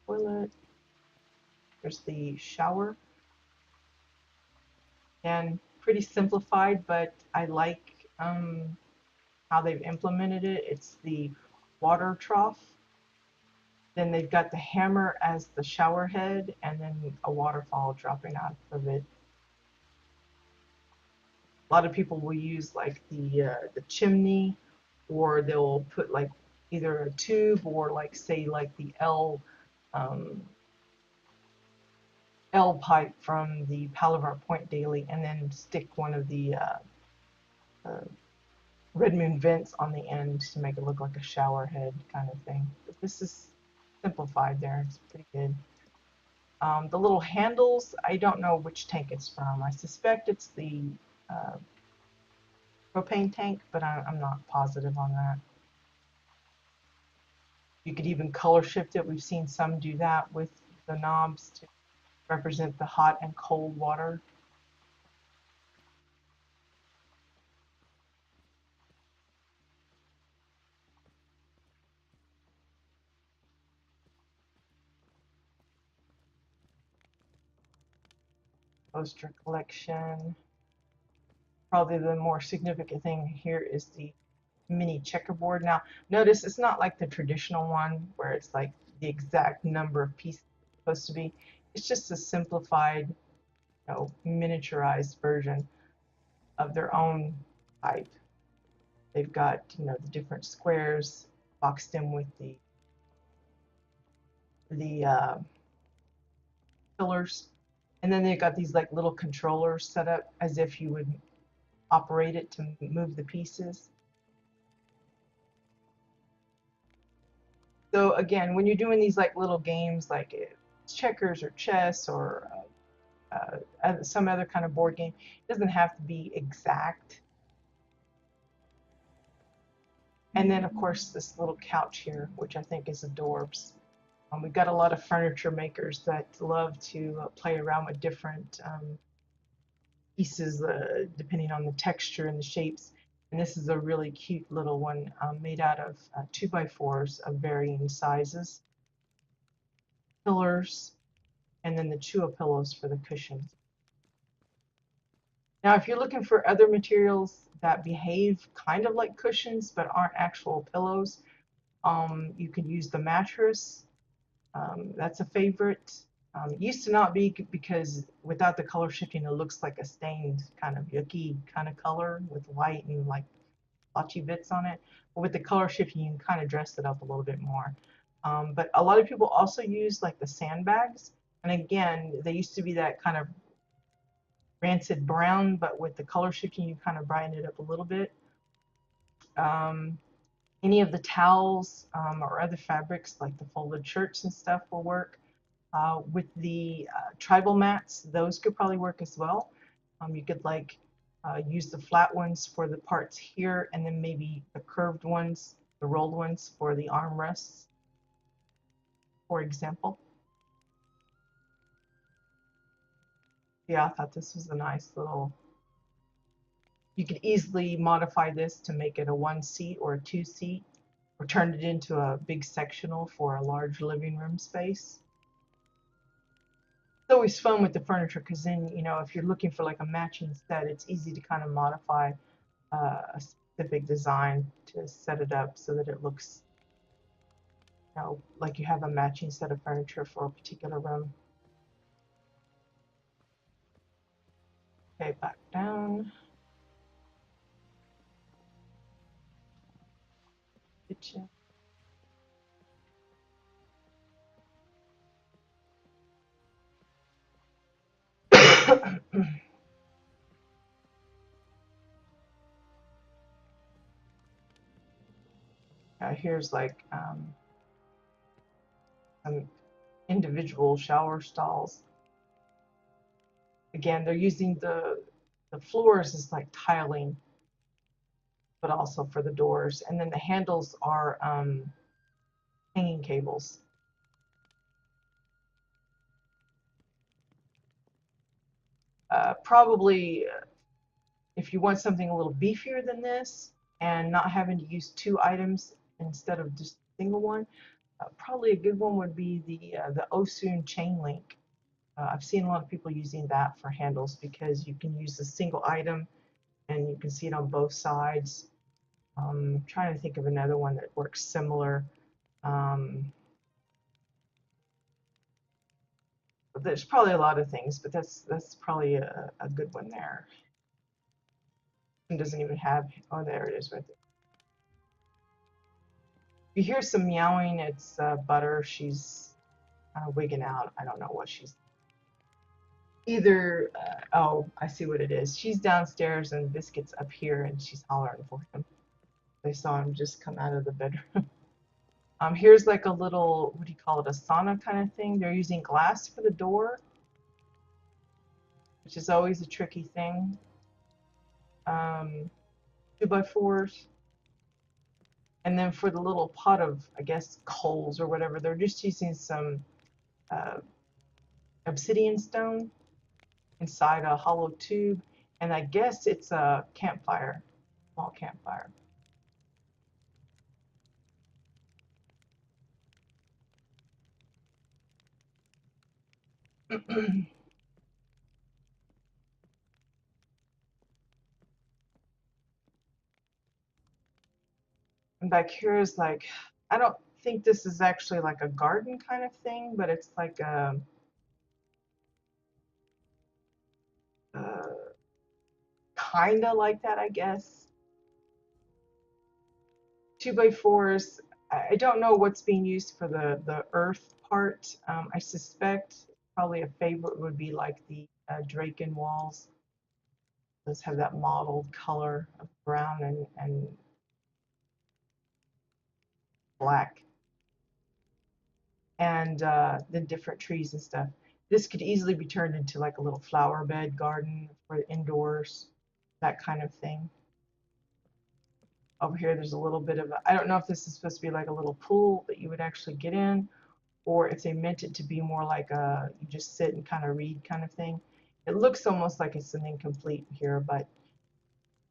Toilet. There's the shower. And pretty simplified, but I like how they've implemented it. It's the water trough. Then they've got the hammer as the shower head, and then a waterfall dropping out of it. A lot of people will use like the chimney, or they'll put like either a tube or like say like the um, L pipe from the Palaver Point Daily, and then stick one of the uh, red moon vents on the end to make it look like a shower head kind of thing. But this is simplified there. It's pretty good. The little handles, I don't know which tank it's from. I suspect it's the uh, propane tank, but I'm not positive on that. You could even color shift it. We've seen some do that with the knobs to represent the hot and cold water. Poster collection. Probably the more significant thing here is the mini checkerboard. Now, notice it's not like the traditional one where it's like the exact number of pieces it's supposed to be. It's just a simplified, miniaturized version of their own type. They've got, the different squares boxed in with the pillars, and then they've got these like little controllers set up as if you would operate it to move the pieces. So again, when you're doing these like little games like checkers or chess or some other kind of board game, it doesn't have to be exact. And then of course this little couch here, which I think is adorbs. We've got a lot of furniture makers that love to play around with different pieces depending on the texture and the shapes. And this is a really cute little one made out of 2x4s of varying sizes, pillars, and then the Chua pillows for the cushions. Now, if you're looking for other materials that behave kind of like cushions but aren't actual pillows, you could use the mattress. That's a favorite. It used to not be because without the color shifting, it looks like a stained kind of yucky kind of color with white and like blotchy bits on it. But with the color shifting, you can kind of dress it up a little bit more. But a lot of people also use like the sandbags. And again, they used to be that kind of rancid brown, but with the color shifting, you kind of brighten it up a little bit. Um, Any of the towels or other fabrics like the folded shirts and stuff will work. With the tribal mats, those could probably work as well. You could like use the flat ones for the parts here, and then maybe the curved ones, the rolled ones for the armrests, for example. Yeah, I thought this was a nice little, you could easily modify this to make it a 1-seat or a 2-seat, or turn it into a big sectional for a large living room space. It's always fun with the furniture because then, you know, if you're looking for like a matching set, it's easy to kind of modify a specific design to set it up so that it looks, you know, like you have a matching set of furniture for a particular room. Okay, back down. Kitchen. Here's like some individual shower stalls. Again, they're using the floors as like tiling, but also for the doors. And then the handles are hanging cables. Probably if you want something a little beefier than this and not having to use 2 items instead of just a single one, probably a good one would be the Osun chain link. I've seen a lot of people using that for handles because you can use a single item and you can see it on both sides. I'm trying to think of another one that works similar. There's probably a lot of things, but that's probably a good one there. It doesn't even have, oh, there it is right there. You hear some meowing, it's Butter. She's wigging out. I don't know what she's, either, oh, I see what it is. She's downstairs and Biscuit's up here and she's hollering for him. They saw him just come out of the bedroom. Here's like a little, what do you call it, a sauna kind of thing. They're using glass for the door, which is always a tricky thing. 2x4s. And then for the little pot of, I guess, coals or whatever, they're just using some uh, obsidian stone inside a hollow tube. And I guess it's a campfire, small campfire. And back here is like, I don't think this is actually like a garden kind of thing, but it's like a kind of like that, I guess. 2x4s. I don't know what's being used for the earth part. I suspect probably a favorite would be like the Draken walls. Those have that mottled color of brown and black, and the different trees and stuff. This could easily be turned into like a little flower bed garden for indoors, that kind of thing. Over here, there's a little bit of I don't know if this is supposed to be like a little pool that you would actually get in, or if they meant it to be more like a you just sit and kind of read kind of thing. It looks almost like it's an incomplete here, but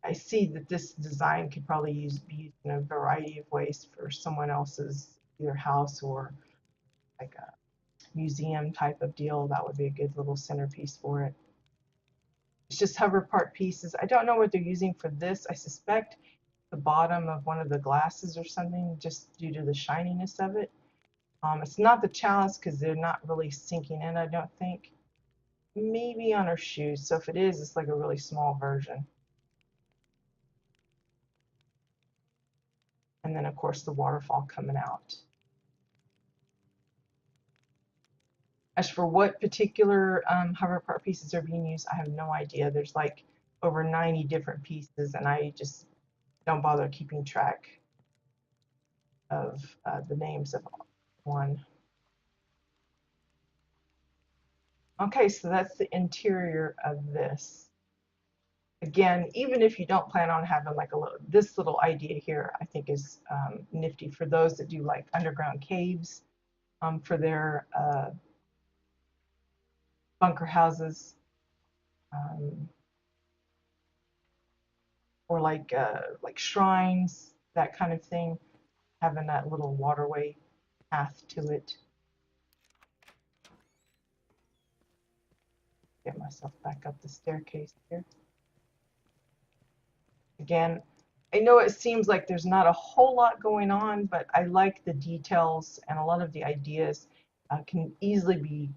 I see that this design could probably be used in a variety of ways for someone else's either house or like a museum type of deal. That would be a good little centerpiece for it. It's just hover part pieces. I don't know what they're using for this. I suspect the bottom of one of the glasses or something, just due to the shininess of it. It's not the chalice because they're not really sinking in, I don't think. Maybe on her shoes. So if it is, it's like a really small version. And then, of course, the waterfall coming out. As for what particular hover part pieces are being used, I have no idea. There's like over 90 different pieces, and I just don't bother keeping track. of the names of one. Okay, so that's the interior of this. Again, even if you don't plan on having like this little idea here, I think is nifty for those that do like underground caves for their bunker houses, or like shrines, that kind of thing, having that little waterway path to it. Get myself back up the staircase here. Again, I know it seems like there's not a whole lot going on, but I like the details, and a lot of the ideas can easily be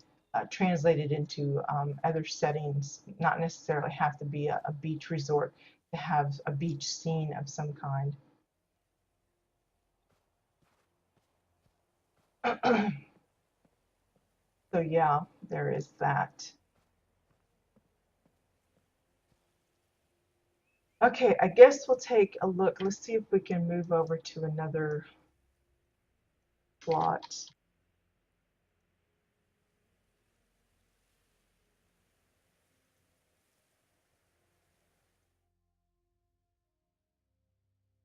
translated into other settings, not necessarily have to be a beach resort to have a beach scene of some kind. So yeah, there is that. Okay, I guess we'll take a look. Let's see if we can move over to another plot.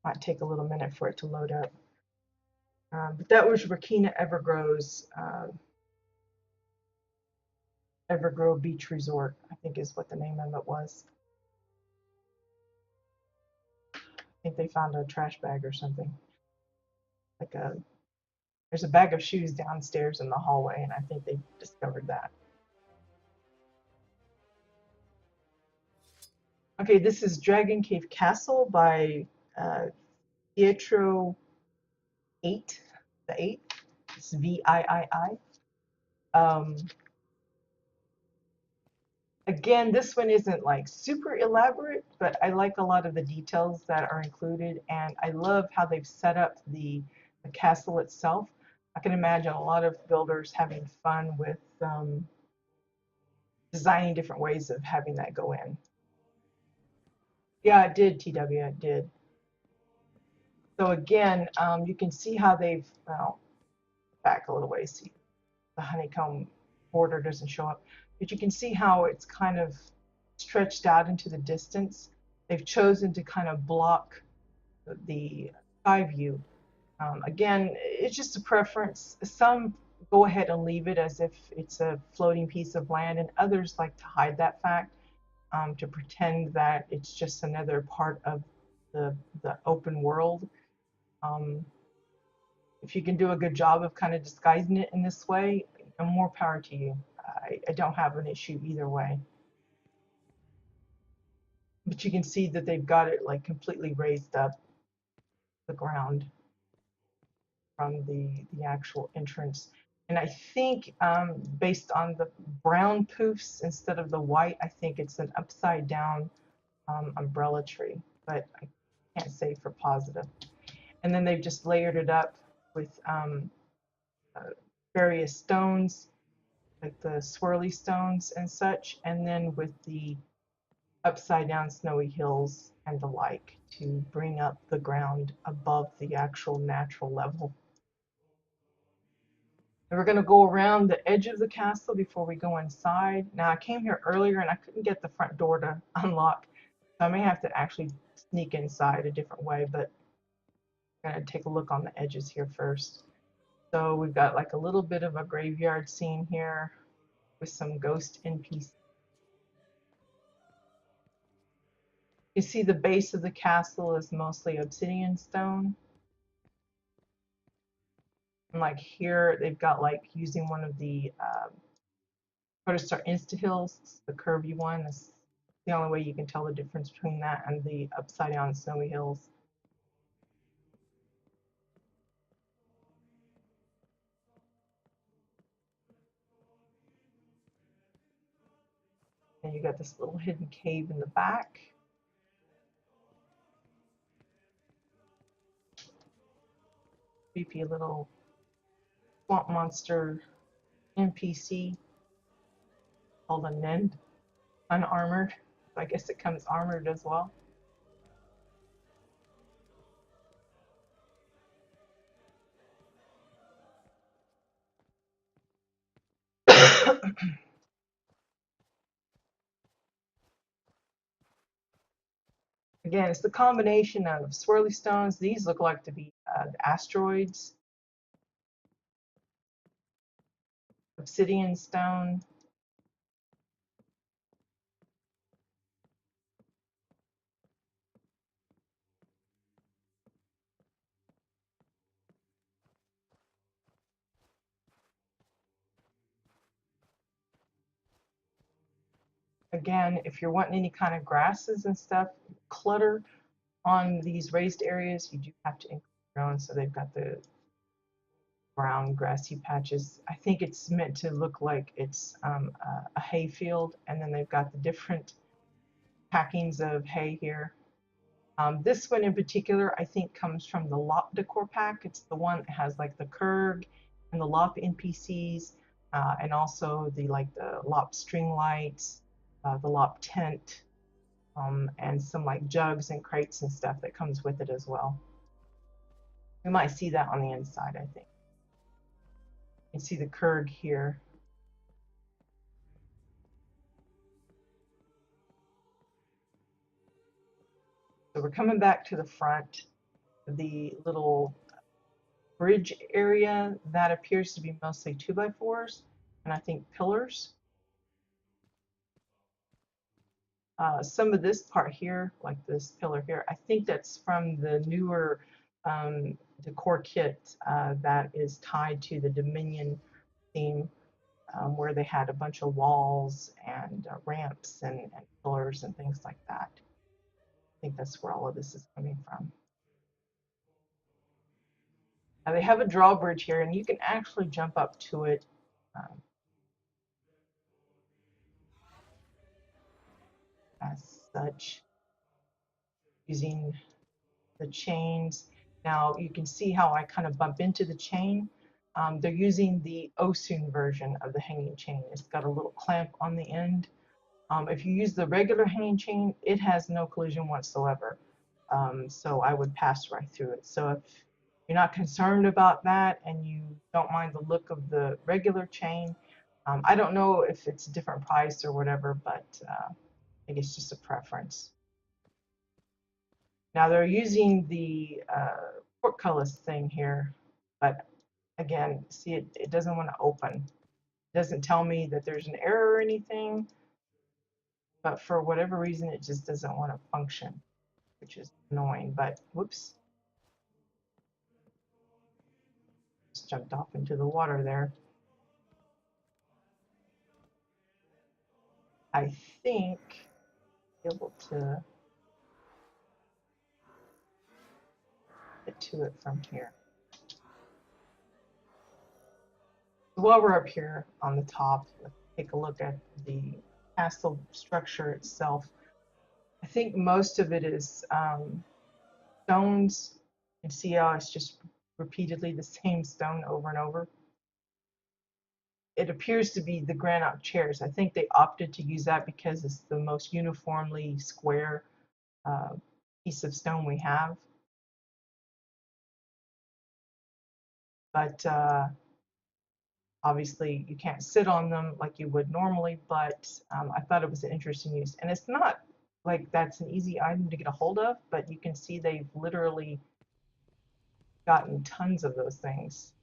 Might take a little minute for it to load up. But that was Rakina Evergrow's Evergrow Beach Resort, I think is what the name of it was. I think they found a trash bag or something. There's a bag of shoes downstairs in the hallway, and I think they discovered that. Okay, this is Dragon Cave Castle by Pietro 8, the 8. It's VIII. Again, this one isn't like super elaborate, but I like a lot of the details that are included, and I love how they've set up the castle itself. I can imagine a lot of builders having fun with designing different ways of having that go in. Yeah, it did, TW, it did. So again, you can see how they've, well, back a little ways, see the honeycomb border doesn't show up, but you can see how it's kind of stretched out into the distance. They've chosen to kind of block the sky view. Again, it's just a preference. Some go ahead and leave it as if it's a floating piece of land, and others like to hide that fact, to pretend that it's just another part of the open world. If you can do a good job of kind of disguising it in this way, more power to you. I don't have an issue either way. But you can see that they've got it like completely raised up the ground from the actual entrance. And I think based on the brown poofs instead of the white, I think it's an upside down umbrella tree, but I can't say for positive. And then they've just layered it up with various stones, like the swirly stones and such, and then with the upside down snowy hills and the like to bring up the ground above the actual natural level. And we're going to go around the edge of the castle before we go inside. Now, I came here earlier and I couldn't get the front door to unlock, so I may have to actually sneak inside a different way, but I'm going to take a look on the edges here first. So we've got like a little bit of a graveyard scene here with some ghost NPCs. You see the base of the castle is mostly obsidian stone. And like here, they've got like using one of the WildStar Insta Hills, the curvy one. That's the only way you can tell the difference between that and the upside down snowy hills. And you got this little hidden cave in the back. Creepy little swamp monster NPC called a Nend, unarmored. So I guess it comes armored as well. Again, it's the combination of swirly stones. These look like to be asteroids, obsidian stone. Again, if you're wanting any kind of grasses and stuff, clutter on these raised areas, you do have to include your own. So they've got the brown grassy patches. I think it's meant to look like it's a hay field, and then they've got the different packings of hay here. This one in particular, I think, comes from the LOP decor pack. It's the one that has like the Kurg and the LOP NPCs, and also the LOP string lights, the LOP tent, and some like jugs and crates and stuff that comes with it as well. You might see that on the inside, I think. You can see the Kurg here. So we're coming back to the front. The little bridge area, that appears to be mostly 2x4s, and I think pillars. Some of this part here, like this pillar here, I think that's from the newer decor kit that is tied to the Dominion theme, where they had a bunch of walls and ramps and pillars and things like that. I think that's where all of this is coming from. Now they have a drawbridge here, and you can actually jump up to it. As such, using the chains. Now you can see how I kind of bump into the chain. They're using the Osun version of the hanging chain. It's got a little clamp on the end. If you use the regular hanging chain, it has no collision whatsoever. So I would pass right through it. So if you're not concerned about that and you don't mind the look of the regular chain, I don't know if it's a different price or whatever, but I think it's just a preference. Now they're using the portcullis thing here, but again, see, it doesn't want to open. It doesn't tell me that there's an error or anything, but for whatever reason, it just doesn't want to function, which is annoying. But whoops, just jumped off into the water there. I think I'll be able to get to it from here. While we're up here on the top, let's take a look at the castle structure itself. I think most of it is stones. You can see how it's just repeatedly the same stone over and over. It appears to be the granite chairs. I think they opted to use that because it's the most uniformly square piece of stone we have. But obviously you can't sit on them like you would normally, but I thought it was an interesting use. And it's not like that's an easy item to get a hold of, but you can see they've literally gotten tons of those things.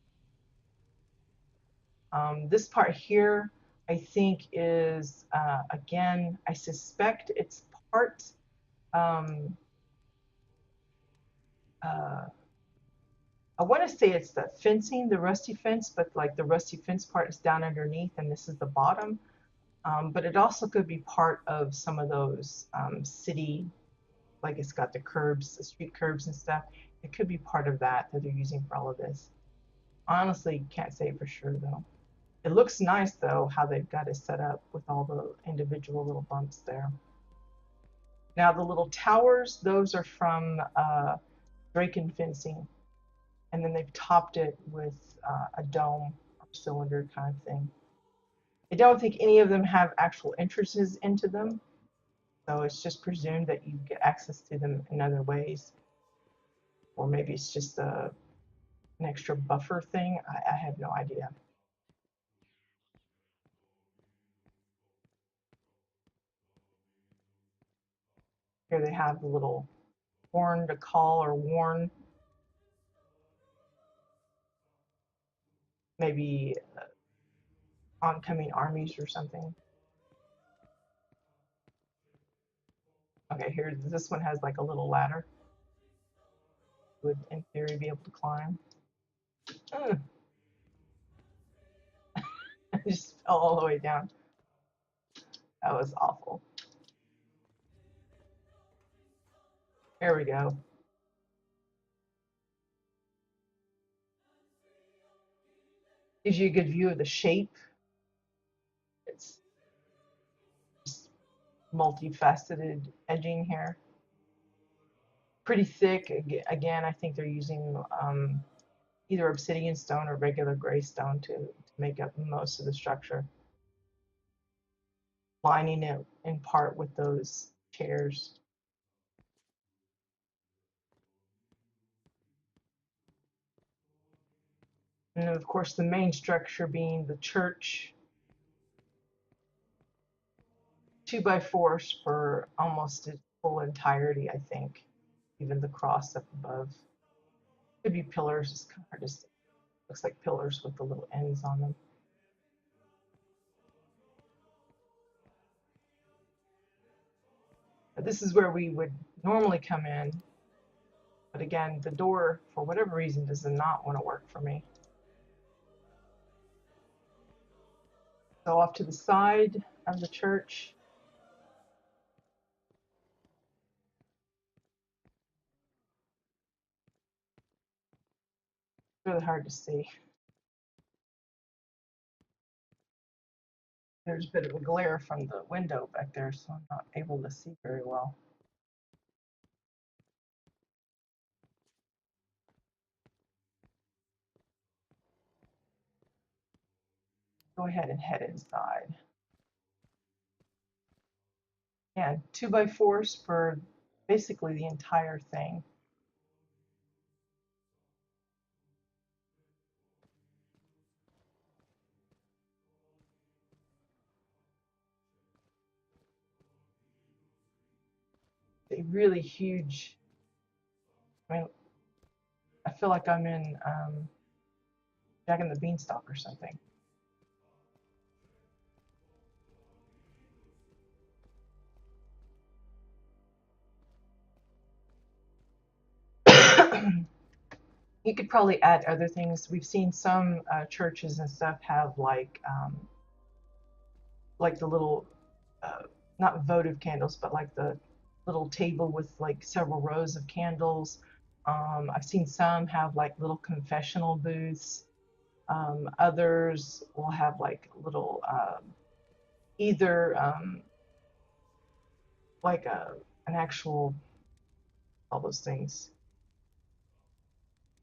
This part here, I think is, again, I suspect it's part I want to say it's the fencing, the rusty fence, but like the rusty fence part is down underneath and this is the bottom. But it also could be part of some of those city, like it's got the curbs, the street curbs and stuff. It could be part of that they're using for all of this. Honestly, can't say for sure though. It looks nice though, how they've got it set up with all the individual little bumps there. Now the little towers, those are from Draken fencing. And then they've topped it with a dome or cylinder kind of thing. I don't think any of them have actual entrances into them, so it's just presumed that you get access to them in other ways. Or maybe it's just an extra buffer thing. I have no idea. Here they have the little horn to call or warn maybe oncoming armies or something. Okay, here, this one has like a little ladder. Would, in theory, be able to climb. I just fell all the way down. That was awful. There we go. Gives you a good view of the shape. It's just multifaceted edging here. Pretty thick. Again, I think they're using either obsidian stone or regular gray stone to make up most of the structure. Lining it in part with those chairs. And of course, the main structure being the church. 2x4s for almost its full entirety, I think. Even the cross up above. Could be pillars, it's kind of hard to see. Looks like pillars with the little ends on them. But this is where we would normally come in. But again, the door, for whatever reason, does not want to work for me. So off to the side of the church. It's really hard to see. There's a bit of a glare from the window back there, so I'm not able to see very well. Go ahead and head inside. And 2x4s for basically the entire thing. A really huge, I mean, I feel like I'm in Jack and the Beanstalk or something. You could probably add other things. We've seen some churches and stuff have like the little, not votive candles, but like the little table with like several rows of candles. I've seen some have like little confessional booths. Others will have like little either like an actual, all those things,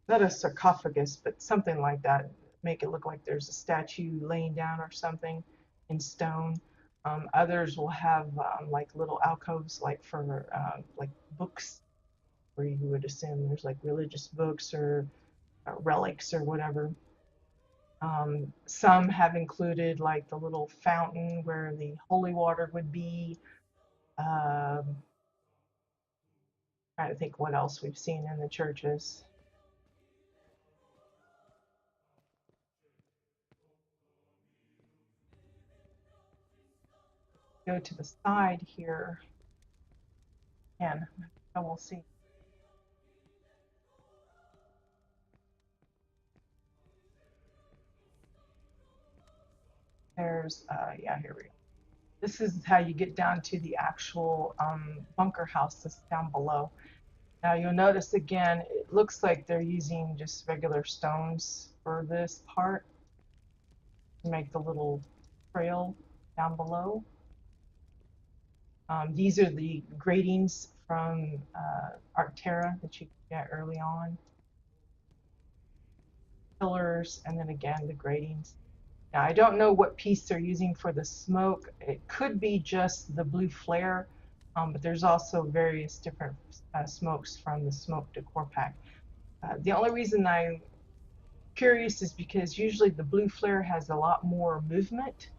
not a sarcophagus, but something like that. Make it look like there's a statue laying down or something in stone. Others will have like little alcoves, like for like books, where you would assume there's like religious books or relics or whatever. Some have included like the little fountain where the holy water would be. Trying to think what else we've seen in the churches. Go to the side here, and we'll see. There's, yeah, here we go. This is how you get down to the actual bunker house that's down below. Now you'll notice again, it looks like they're using just regular stones for this part to make the little trail down below. These are the gratings from Arcterra that you can get early on. Pillars, and then again the gratings. Now I don't know what piece they're using for the smoke. It could be just the blue flare, but there's also various different smokes from the smoke decor pack. The only reason I'm curious is because usually the blue flare has a lot more movement,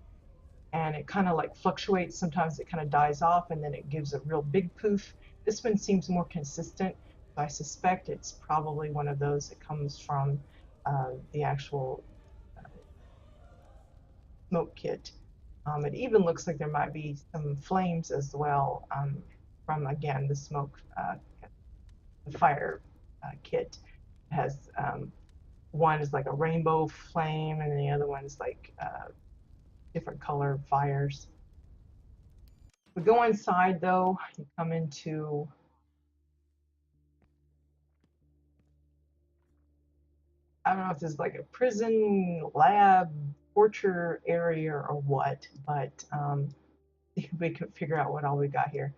and it kind of like fluctuates. Sometimes it kind of dies off and then it gives a real big poof. this one seems more consistent. So I suspect it's probably one of those that comes from the actual smoke kit. It even looks like there might be some flames as well from, again, the smoke the fire kit. It has one is like a rainbow flame, and the other one's like different color fires. We go inside though, you come into I don't know if this is like a prison, lab, torture area or what, but we could figure out what all we got here.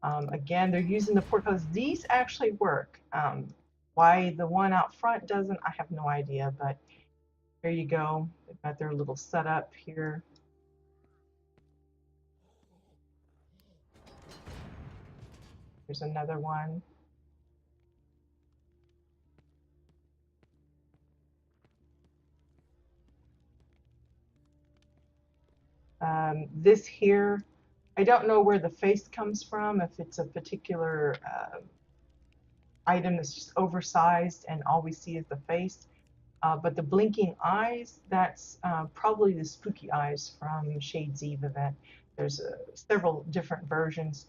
Again, they're using the portcullis. These actually work. Why the one out front doesn't, I have no idea, but here you go. They've got their little setup here. Here's another one. This here, I don't know where the face comes from, if it's a particular item that's just oversized and all we see is the face. But the blinking eyes, that's probably the spooky eyes from Shade's Eve event. There's several different versions,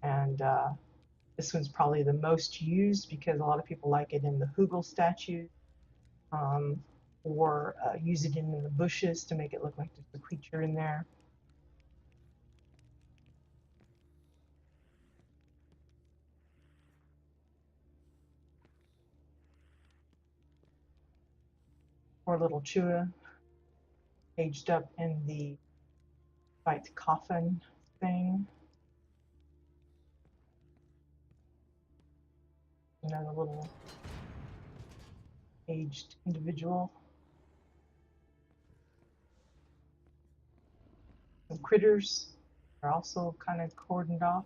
and this one's probably the most used because a lot of people like it in the Hugel statues, or use it in the bushes to make it look like there's a creature in there. Poor little Chua, aged up in the white coffin thing. Another little aged individual. Some critters are also kind of cordoned off.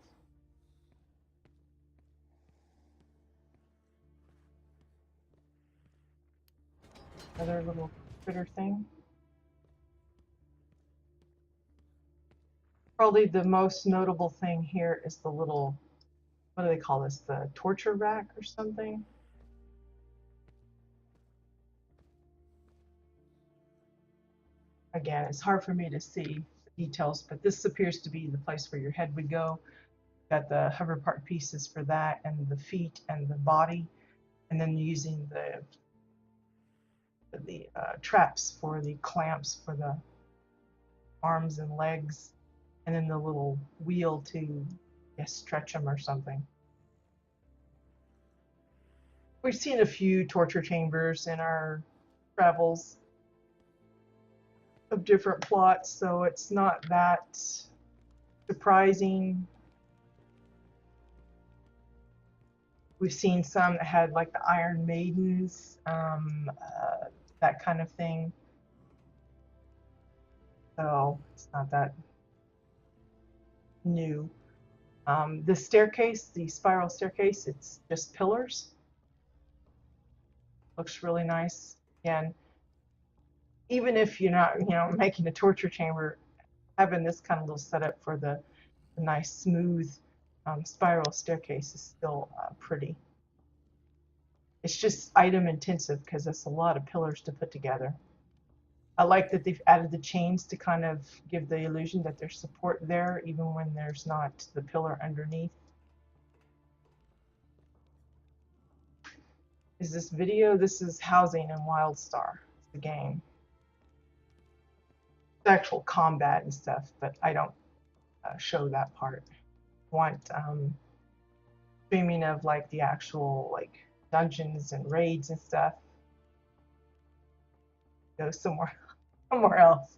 Another little critter thing. Probably the most notable thing here is the little, what do they call this? The torture rack or something? Again, it's hard for me to see the details, but this appears to be the place where your head would go. Got the hover part pieces for that, and the feet and the body, and then using the traps for the clamps for the arms and legs, and then the little wheel to, I guess, stretch them or something. We've seen a few torture chambers in our travels of different plots, so it's not that surprising. We've seen some that had like the Iron Maidens, that kind of thing. So it's not that new. The staircase, the spiral staircase, it's just pillars. Looks really nice. Again, even if you're not, making a torture chamber, having this kind of little setup for the nice smooth spiral staircase is still pretty. It's just item intensive because it's a lot of pillars to put together. I like that they've added the chains to kind of give the illusion that there's support there even when there's not the pillar underneath. Is this video? This is housing in WildStar, the game. It's actual combat and stuff, but I don't show that part. I want streaming of like the actual like dungeons and raids and stuff. Go somewhere else.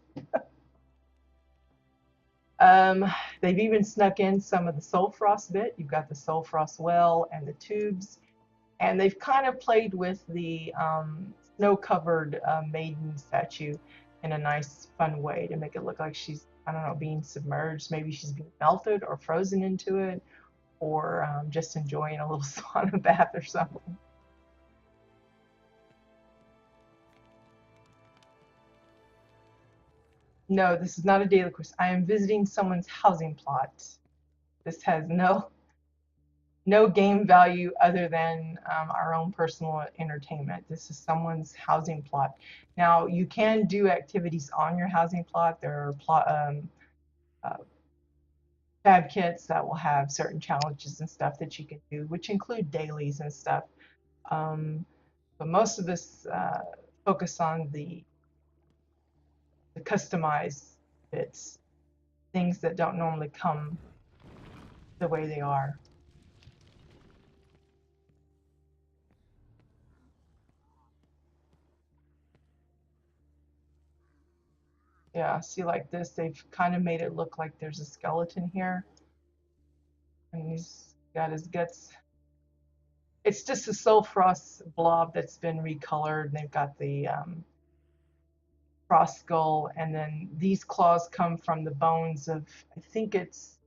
They've even snuck in some of the Soulfrost bit. You've got the Soulfrost well and the tubes, and they've kind of played with the snow-covered maiden statue in a nice, fun way to make it look like she's, I don't know, being submerged. Maybe she's being melted or frozen into it, or just enjoying a little sauna bath or something. No, this is not a daily quest. I am visiting someone's housing plot. This has no no game value other than our own personal entertainment. This is someone's housing plot. Now, you can do activities on your housing plot. There are uh, tab kits that will have certain challenges and stuff that you can do, which include dailies and stuff. Um, but most of this focus on the customized bits, things that don't normally come the way they are. Yeah, see, like this, they've kind of made it look like there's a skeleton here, and he's got his guts. It's just a Sulfrost blob that's been recolored, and they've got the frost skull, and then these claws come from the bones of, I think it's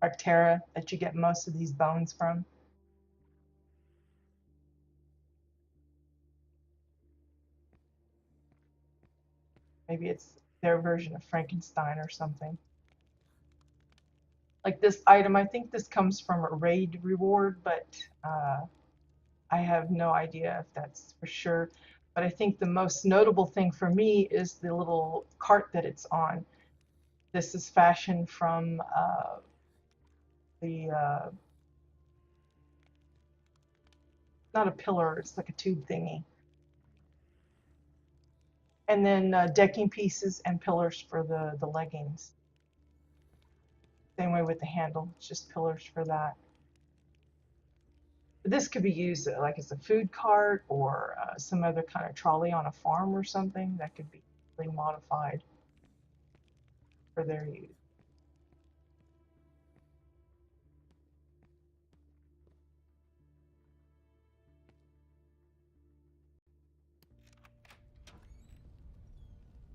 Arctera that you get most of these bones from. Maybe it's their version of Frankenstein or something. Like this item, I think this comes from a raid reward, but I have no idea if that's for sure. But I think the most notable thing for me is the little cart that it's on. This is fashioned from the, not a pillar, it's like a tube thingy. And then decking pieces and pillars for the leggings. Same way with the handle, it's just pillars for that. But this could be used like as a food cart or some other kind of trolley on a farm or something that could be really modified for their use.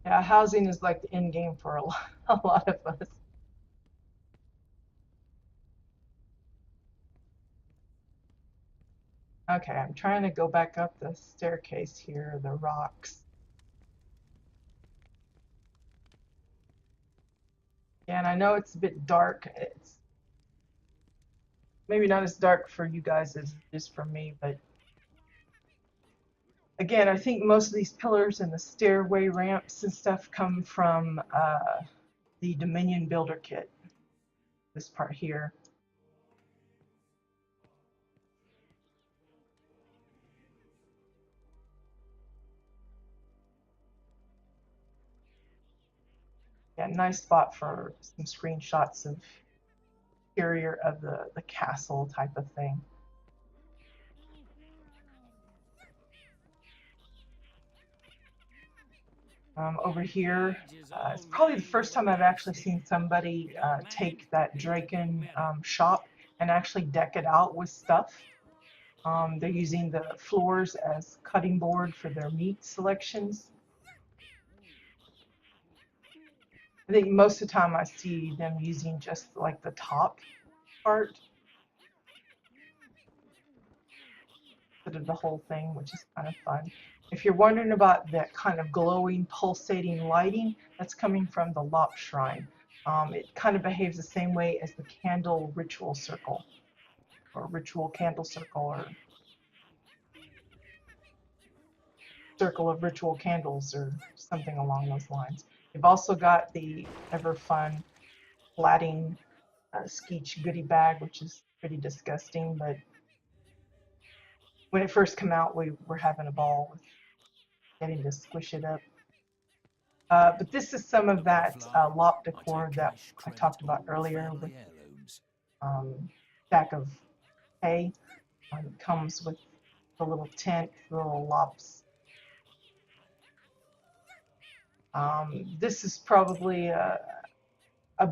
Yeah, housing is like the end game for a lot of us. Okay, I'm trying to go back up the staircase here, the rocks. Yeah, and I know it's a bit dark. It's maybe not as dark for you guys as it is for me, but again, I think most of these pillars and the stairway ramps and stuff come from the Dominion Builder Kit. This part here. Yeah, nice spot for some screenshots of interior of the castle type of thing. Over here, it's probably the first time I've actually seen somebody take that Draken shop and actually deck it out with stuff. They're using the floors as cutting board for their meat selections. I think most of the time I see them using just like the top part instead of the whole thing, which is kind of fun. If you're wondering about that kind of glowing, pulsating lighting, that's coming from the Lop Shrine. It kind of behaves the same way as the candle ritual circle, or ritual candle circle, or circle of ritual candles, or something along those lines. You've also got the ever fun flatting Skeech goodie bag, which is pretty disgusting, but when it first came out, we were having a ball with getting to squish it up. But this is some of that lop decor that I talked about earlier with stack of hay. It comes with the little tent, the little lops. This is probably a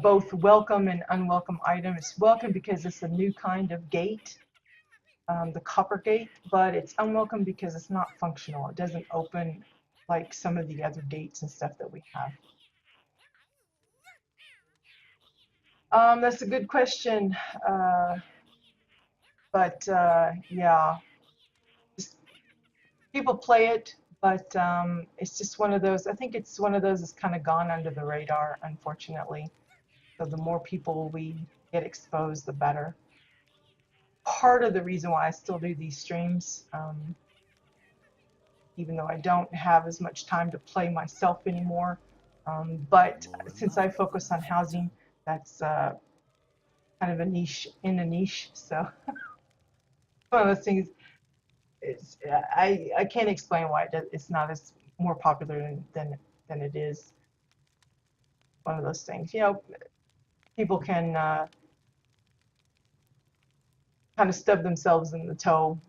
both welcome and unwelcome item. It's welcome because it's a new kind of gate, the copper gate, but it's unwelcome because it's not functional. It doesn't open like some of the other gates and stuff that we have. That's a good question. But yeah, just, people play it, but it's just one of those. I think it's one of those that's kind of gone under the radar, unfortunately. So the more people we get exposed, the better. part of the reason why I still do these streams, even though I don't have as much time to play myself anymore. But More since I alive than focus a on fighter. housing, that's kind of a niche in a niche. So one of those things is I can't explain why it's not as more popular than it is. One of those things, people can kind of stub themselves in the toe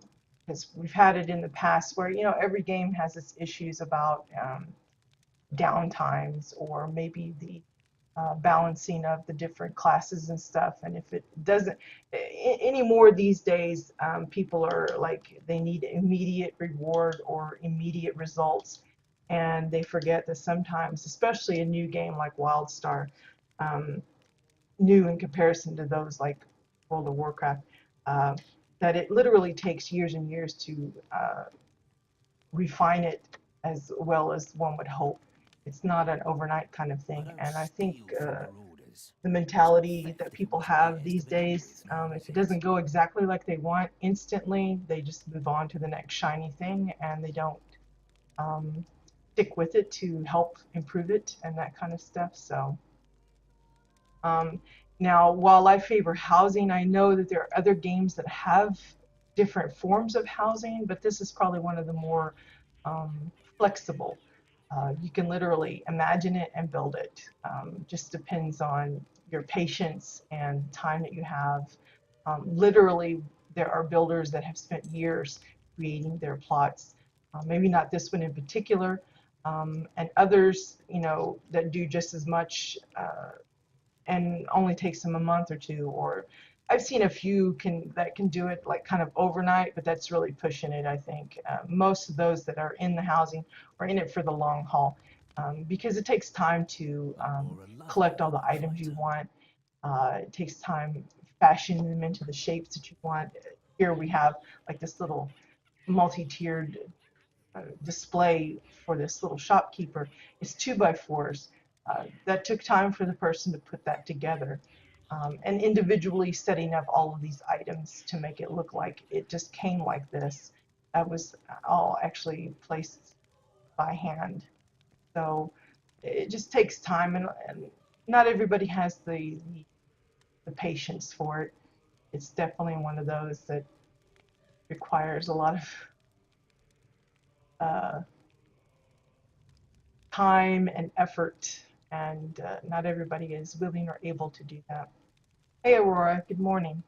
because we've had it in the past where every game has its issues about downtimes or maybe the balancing of the different classes and stuff. And if it doesn't anymore these days, people are like they need immediate reward or immediate results, and they forget that sometimes, especially a new game like WildStar, um, new in comparison to those like World of Warcraft, uh, that it literally takes years and years to refine it as well as one would hope. It's not an overnight kind of I thing. don't And I think steal from marauders. the Wasn't mentality that theft if it people wasn't have theirs these to begin days, with, if it doesn't nowadays. go exactly like they want instantly, they just move on to the next shiny thing and they don't um, stick with it to help improve it and that kind of stuff. So um, now, while I favor housing, I know that there are other games that have different forms of housing, but this is probably one of the more flexible. You can literally imagine it and build it. Just depends on your patience and time that you have. Literally, there are builders that have spent years creating their plots. Maybe not this one in particular, and others, that do just as much and only takes them a month or two. Or I've seen a few that can do it like kind of overnight, but that's really pushing it. I think most of those that are in the housing are in it for the long haul, because it takes time to I'm more a lover collect all the than a items you fighter. want. It takes time fashioning them into the shapes that you want. Here we have like this little multi-tiered display for this little shopkeeper. It's 2x4s. That took time for the person to put that together. And individually setting up all of these items to make it look like it just came like this. That was all actually placed by hand. So it just takes time, and not everybody has the patience for it. It's definitely one of those that requires a lot of time and effort, and not everybody is willing or able to do that. Hey, Aurora, good morning.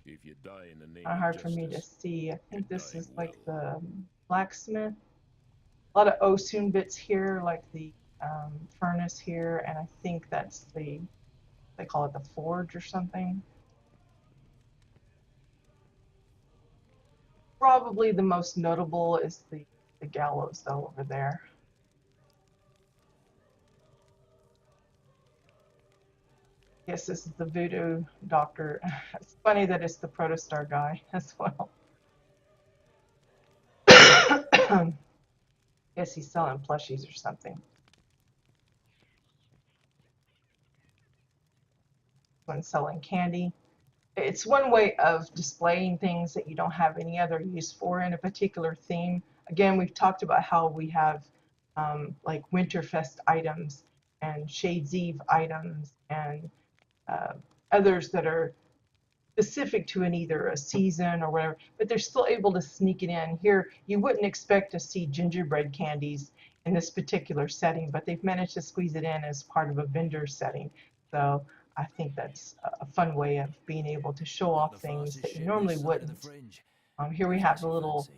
If you die in the name of Hard for me to justice, see. I you're think this dying is like well. the blacksmith. A lot of Osun bits here, like the furnace here, and I think that's they call it the forge or something. Probably the most notable is the gallows, though, over there. Yes, this is the voodoo doctor. It's funny that it's the protostar guy as well. Guess he's selling plushies or something. When selling candy, it's one way of displaying things that you don't have any other use for in a particular theme. Again, we've talked about how we have like Winterfest items and Shades Eve items and uh, others that are specific to an either a season or whatever, but they're still able to sneak it in. Here, you wouldn't expect to see gingerbread candies in this particular setting, but they've managed to squeeze it in as part of a vendor setting. So I think that's a fun way of being able to show Got off the things fastest that you ship this normally side of the wouldn't. fringe. Here we have Anything the you little fancy?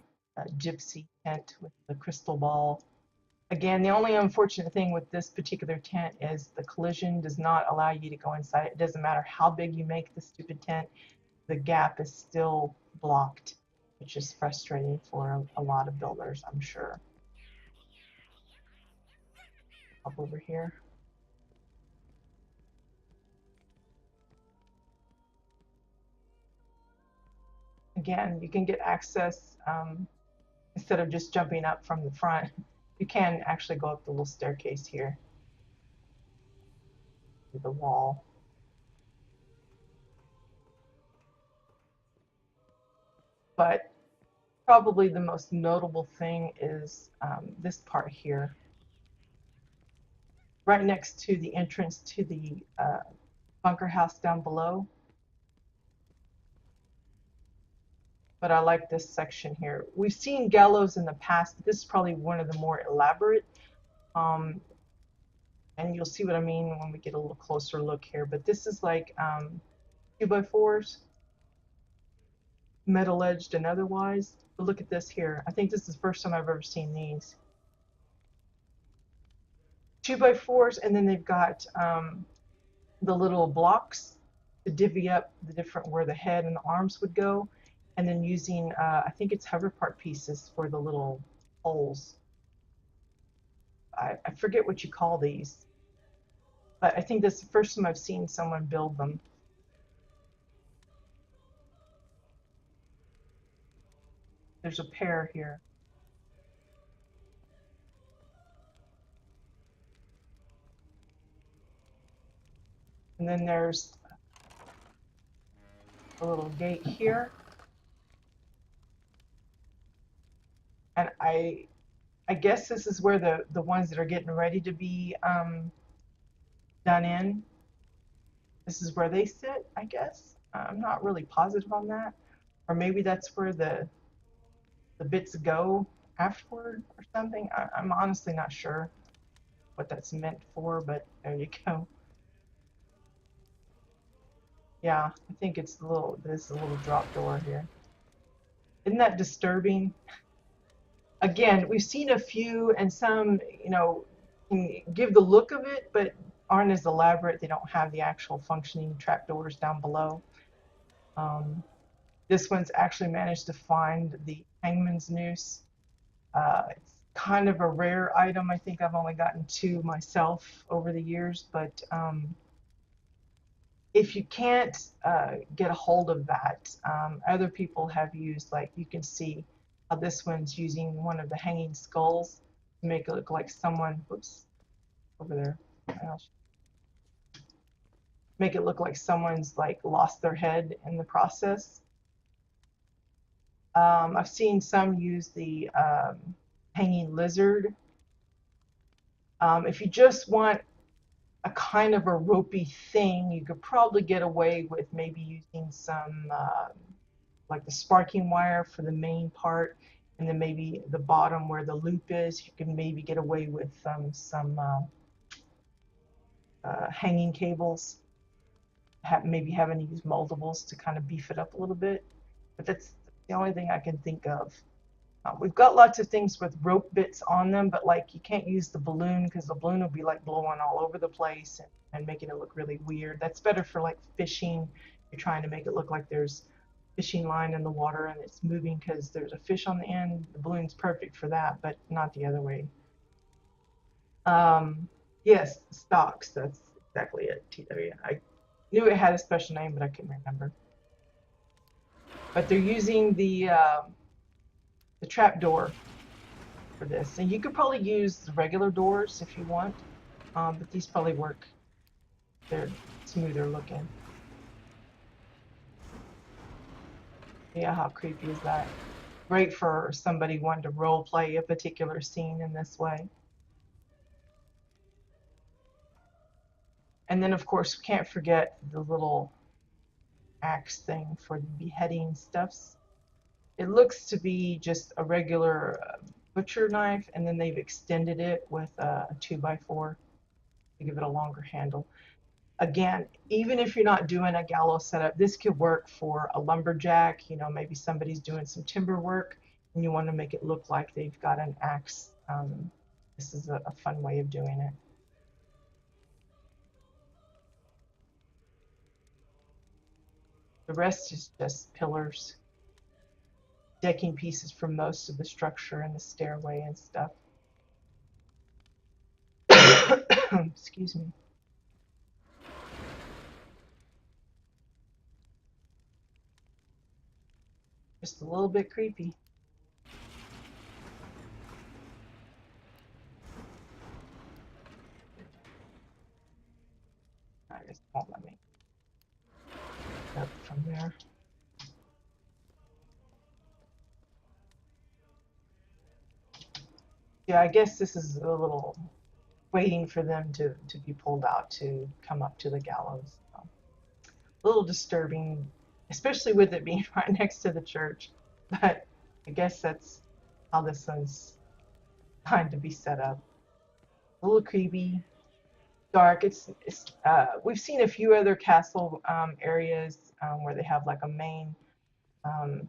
gypsy tent with the crystal ball. Again, the only unfortunate thing with this particular tent is the collision does not allow you to go inside. It doesn't matter how big you make the stupid tent, the gap is still blocked, which is frustrating for a lot of builders, I'm sure. Up over here. Again, you can get access instead of just jumping up from the front. You can actually go up the little staircase here. the wall. But probably the most notable thing is this part here, right next to the entrance to the bunker house down below. But I like this section here. We've seen gallows in the past, but this is probably one of the more elaborate. And you'll see what I mean when we get a little closer look here. But this is like 2x4s, metal edged and otherwise. But look at this here. I think this is the first time I've ever seen these. 2x4s, and then they've got the little blocks to divvy up the different where the head and the arms would go, and then using I think it's hover part pieces for the little holes. I forget what you call these, but I think that's the first time I've seen someone build them. There's a pair here. And then there's a little gate here. And I guess this is where the ones that are getting ready to be done in, this is where they sit, I guess. I'm not really positive on that. Or maybe that's where the bits go afterward or something. I'm honestly not sure what that's meant for, but there you go. Yeah, I think it's this little drop door here. Isn't that disturbing? Again, we've seen a few, and some, can give the look of it, but aren't as elaborate. They don't have the actual functioning trapdoors down below. This one's actually managed to find the hangman's noose. It's kind of a rare item. I think I've only gotten 2 myself over the years, but if you can't get a hold of that, other people have used, like you can see how this one's using one of the hanging skulls to make it look like someone, whoops, over there, make it look like someone's like lost their head in the process. I've seen some use the hanging lizard. If you just want a kind of a ropey thing, you could probably get away with maybe using some like the sparking wire for the main part, and then maybe the bottom where the loop is, you can maybe get away with some hanging cables, maybe having to use multiples to kind of beef it up a little bit. But that's the only thing I can think of. We've got lots of things with rope bits on them, but like you can't use the balloon because the balloon will be like blowing all over the place and making it look really weird. That's better for like fishing. You're trying to make it look like there's fishing line in the water and it's moving because there's a fish on the end. The balloon's perfect for that, but not the other way. Yes, stocks. That's exactly it. TW. I knew it had a special name, but I couldn't remember. But they're using the trap door for this, and you could probably use the regular doors if you want, but these probably work. They're smoother looking. Yeah, how creepy is that? Great for somebody wanting to role play a particular scene in this way. And then of course we can't forget the little axe thing for the beheading stuffs. It looks to be just a regular butcher knife, and then they've extended it with a 2x4 to give it a longer handle. Again, even if you're not doing a gallows setup, this could work for a lumberjack. Maybe somebody's doing some timber work and you want to make it look like they've got an axe. This is a fun way of doing it. The rest is just pillars, decking pieces for most of the structure and the stairway and stuff. Excuse me. Just a little bit creepy. I just won't let me up from there. Yeah, I guess this is a little waiting for them to be pulled out to come up to the gallows. So, a little disturbing, especially with it being right next to the church. But I guess that's how this one's kind to be set up. A little creepy, dark. We've seen a few other castle areas where they have like a main um,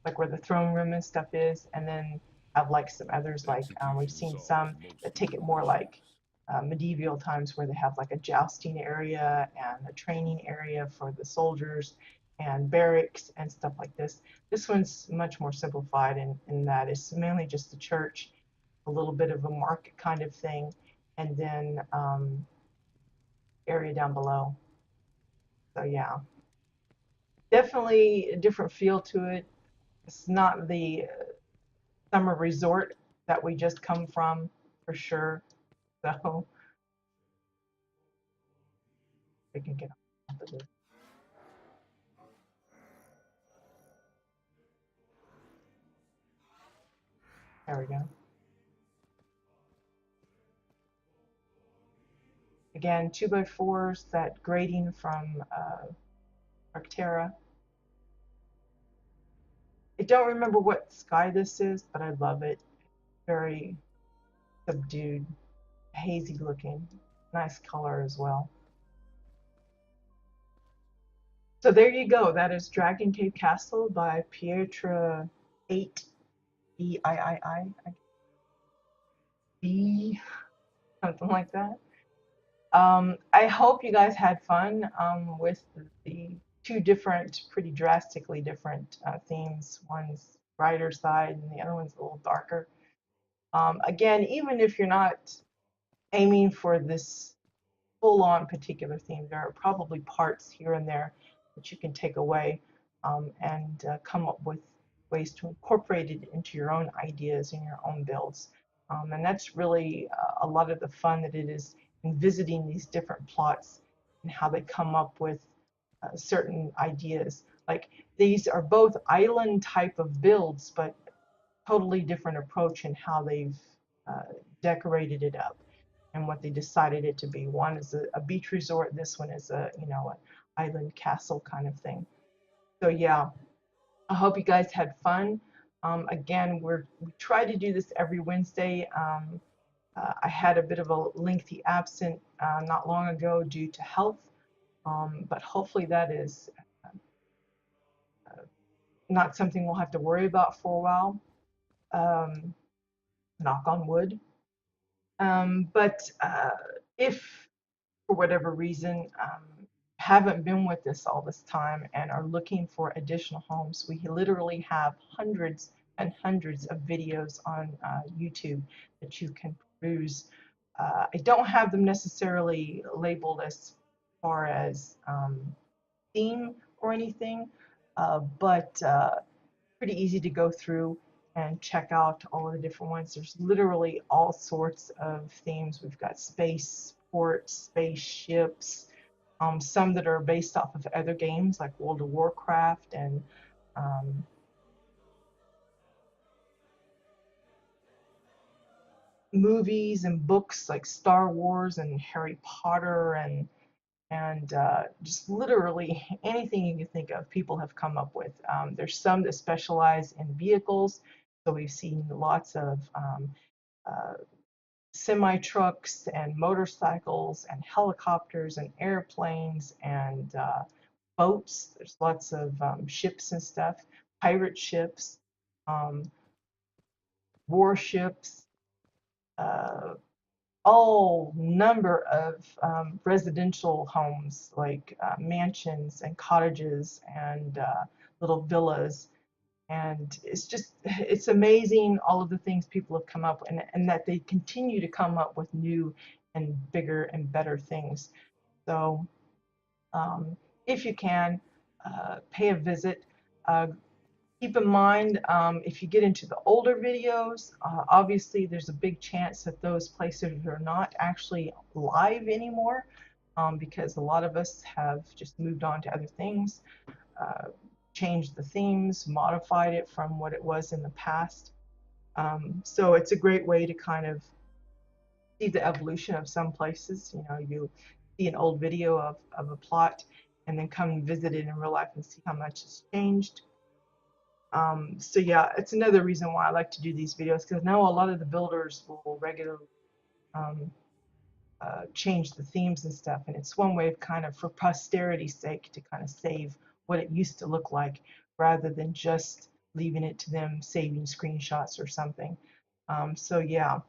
like where the throne room and stuff is, and then have like some others like we've Executions seen are some the most that take it more lucrative. like medieval times where they have like a jousting area and a training area for the soldiers and barracks and stuff like this. This one's much more simplified in that it's mainly just the church, a little bit of a market kind of thing, and then area down below. So yeah, definitely a different feel to it. It's not the summer resort that we just come from for sure. So we can get off of this. There we go. Again, 2x4s, that grading from Arctera. I don't remember what sky this is, but I love it. Very subdued, hazy looking. Nice color as well. So there you go. That is Dragon Cave Castle by Pietra 8 B, something like that. I hope you guys had fun with the two different, pretty drastically different themes. One's brighter side and the other one's a little darker. Again, even if you're not aiming for this full-on particular theme, there are probably parts here and there that you can take away and come up with ways to incorporate it into your own ideas and your own builds. And that's really a lot of the fun that it is in visiting these different plots and how they come up with certain ideas. Like these are both island type of builds, but totally different approach in how they've uh, decorated it up and what they decided it to be. One is a beach resort. This one is an island castle kind of thing. So yeah, I hope you guys had fun. Again, we try to do this every Wednesday. I had a bit of a lengthy absent not long ago due to health, but hopefully that is not something we'll have to worry about for a while. Um, Knock on wood. But if for whatever reason haven't been with us all this time and are looking for additional homes, we literally have hundreds and hundreds of videos on YouTube that you can peruse. I don't have them necessarily labeled as far as theme or anything, but pretty easy to go through and check out all of the different ones. There's literally all sorts of themes. We've got space ports, spaceships, some that are based off of other games like World of Warcraft and um, movies and books like Star Wars and Harry Potter and just literally anything you can think of, people have come up with. There's some that specialize in vehicles, so we've seen lots of uh, semi trucks and motorcycles and helicopters and airplanes and boats. There's lots of ships and stuff, pirate ships, um, warships, uh, all number of residential homes like mansions and cottages and little villas. And it's amazing all of the things people have come up with, and that they continue to come up with new and bigger and better things. So um, if you can, pay a visit. Uh, Keep in mind, if you get into the older videos, obviously there's a big chance that those places are not actually live anymore. because a lot of us have just moved on to other things, uh, changed the themes, modified it from what it was in the past. So it's a great way to kind of see the evolution of some places. You know, you see an old video of a plot and then come and visit it in real life and see how much has changed. So yeah, it's another reason why I like to do these videos, because I know a lot of the builders will regularly um, change the themes and stuff, and it's one way of kind of, for posterity's sake, to kind of save what it used to look like rather than just leaving it to them saving screenshots or something. So yeah,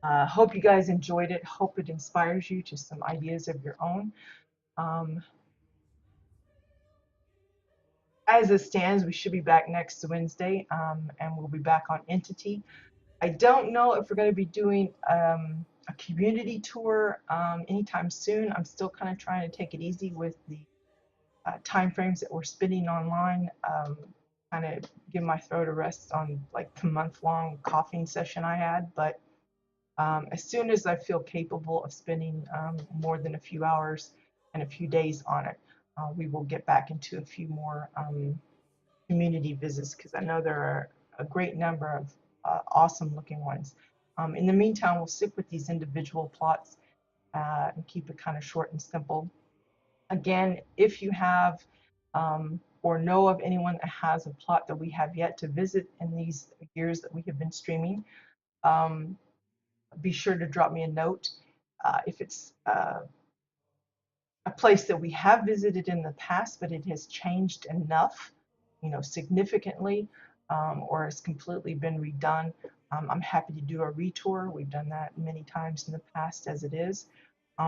hope you guys enjoyed it. Hope it inspires you to some ideas of your own. Um, as it stands, we should be back next Wednesday, and we'll be back on Entity. I don't know if we're going to be doing a community tour anytime soon. I'm still kind of trying to take it easy with the time frames that we're spending online. Kind of give my throat a rest on like the month-long coughing session I had. But as soon as I feel capable of spending more than a few hours and a few days on it, we will get back into a few more community visits, because I know there are a great number of awesome looking ones. In the meantime, we'll stick with these individual plots and keep it kind of short and simple. Again, if you have or know of anyone that has a plot that we have yet to visit in these years that we have been streaming, um, be sure to drop me a note. If it's a place that we have visited in the past, but it has changed enough, you know, significantly, or has completely been redone, I'm happy to do a retour. We've done that many times in the past as it is.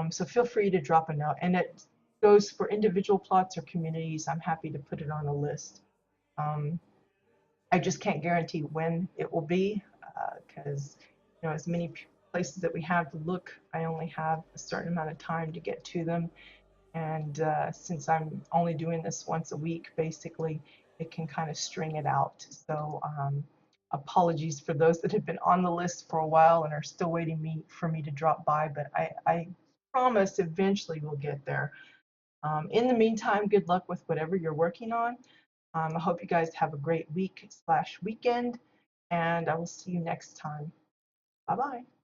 So feel free to drop a note. And it goes for individual plots or communities. I'm happy to put it on a list. Um, I just can't guarantee when it will be, because you know, as many places that we have to look, I only have a certain amount of time to get to them. And since I'm only doing this once a week, basically, it can kind of string it out. So apologies for those that have been on the list for a while and are still waiting for me to drop by, but I promise eventually we'll get there. In the meantime, good luck with whatever you're working on. I hope you guys have a great week/weekend, and I will see you next time. Bye-bye.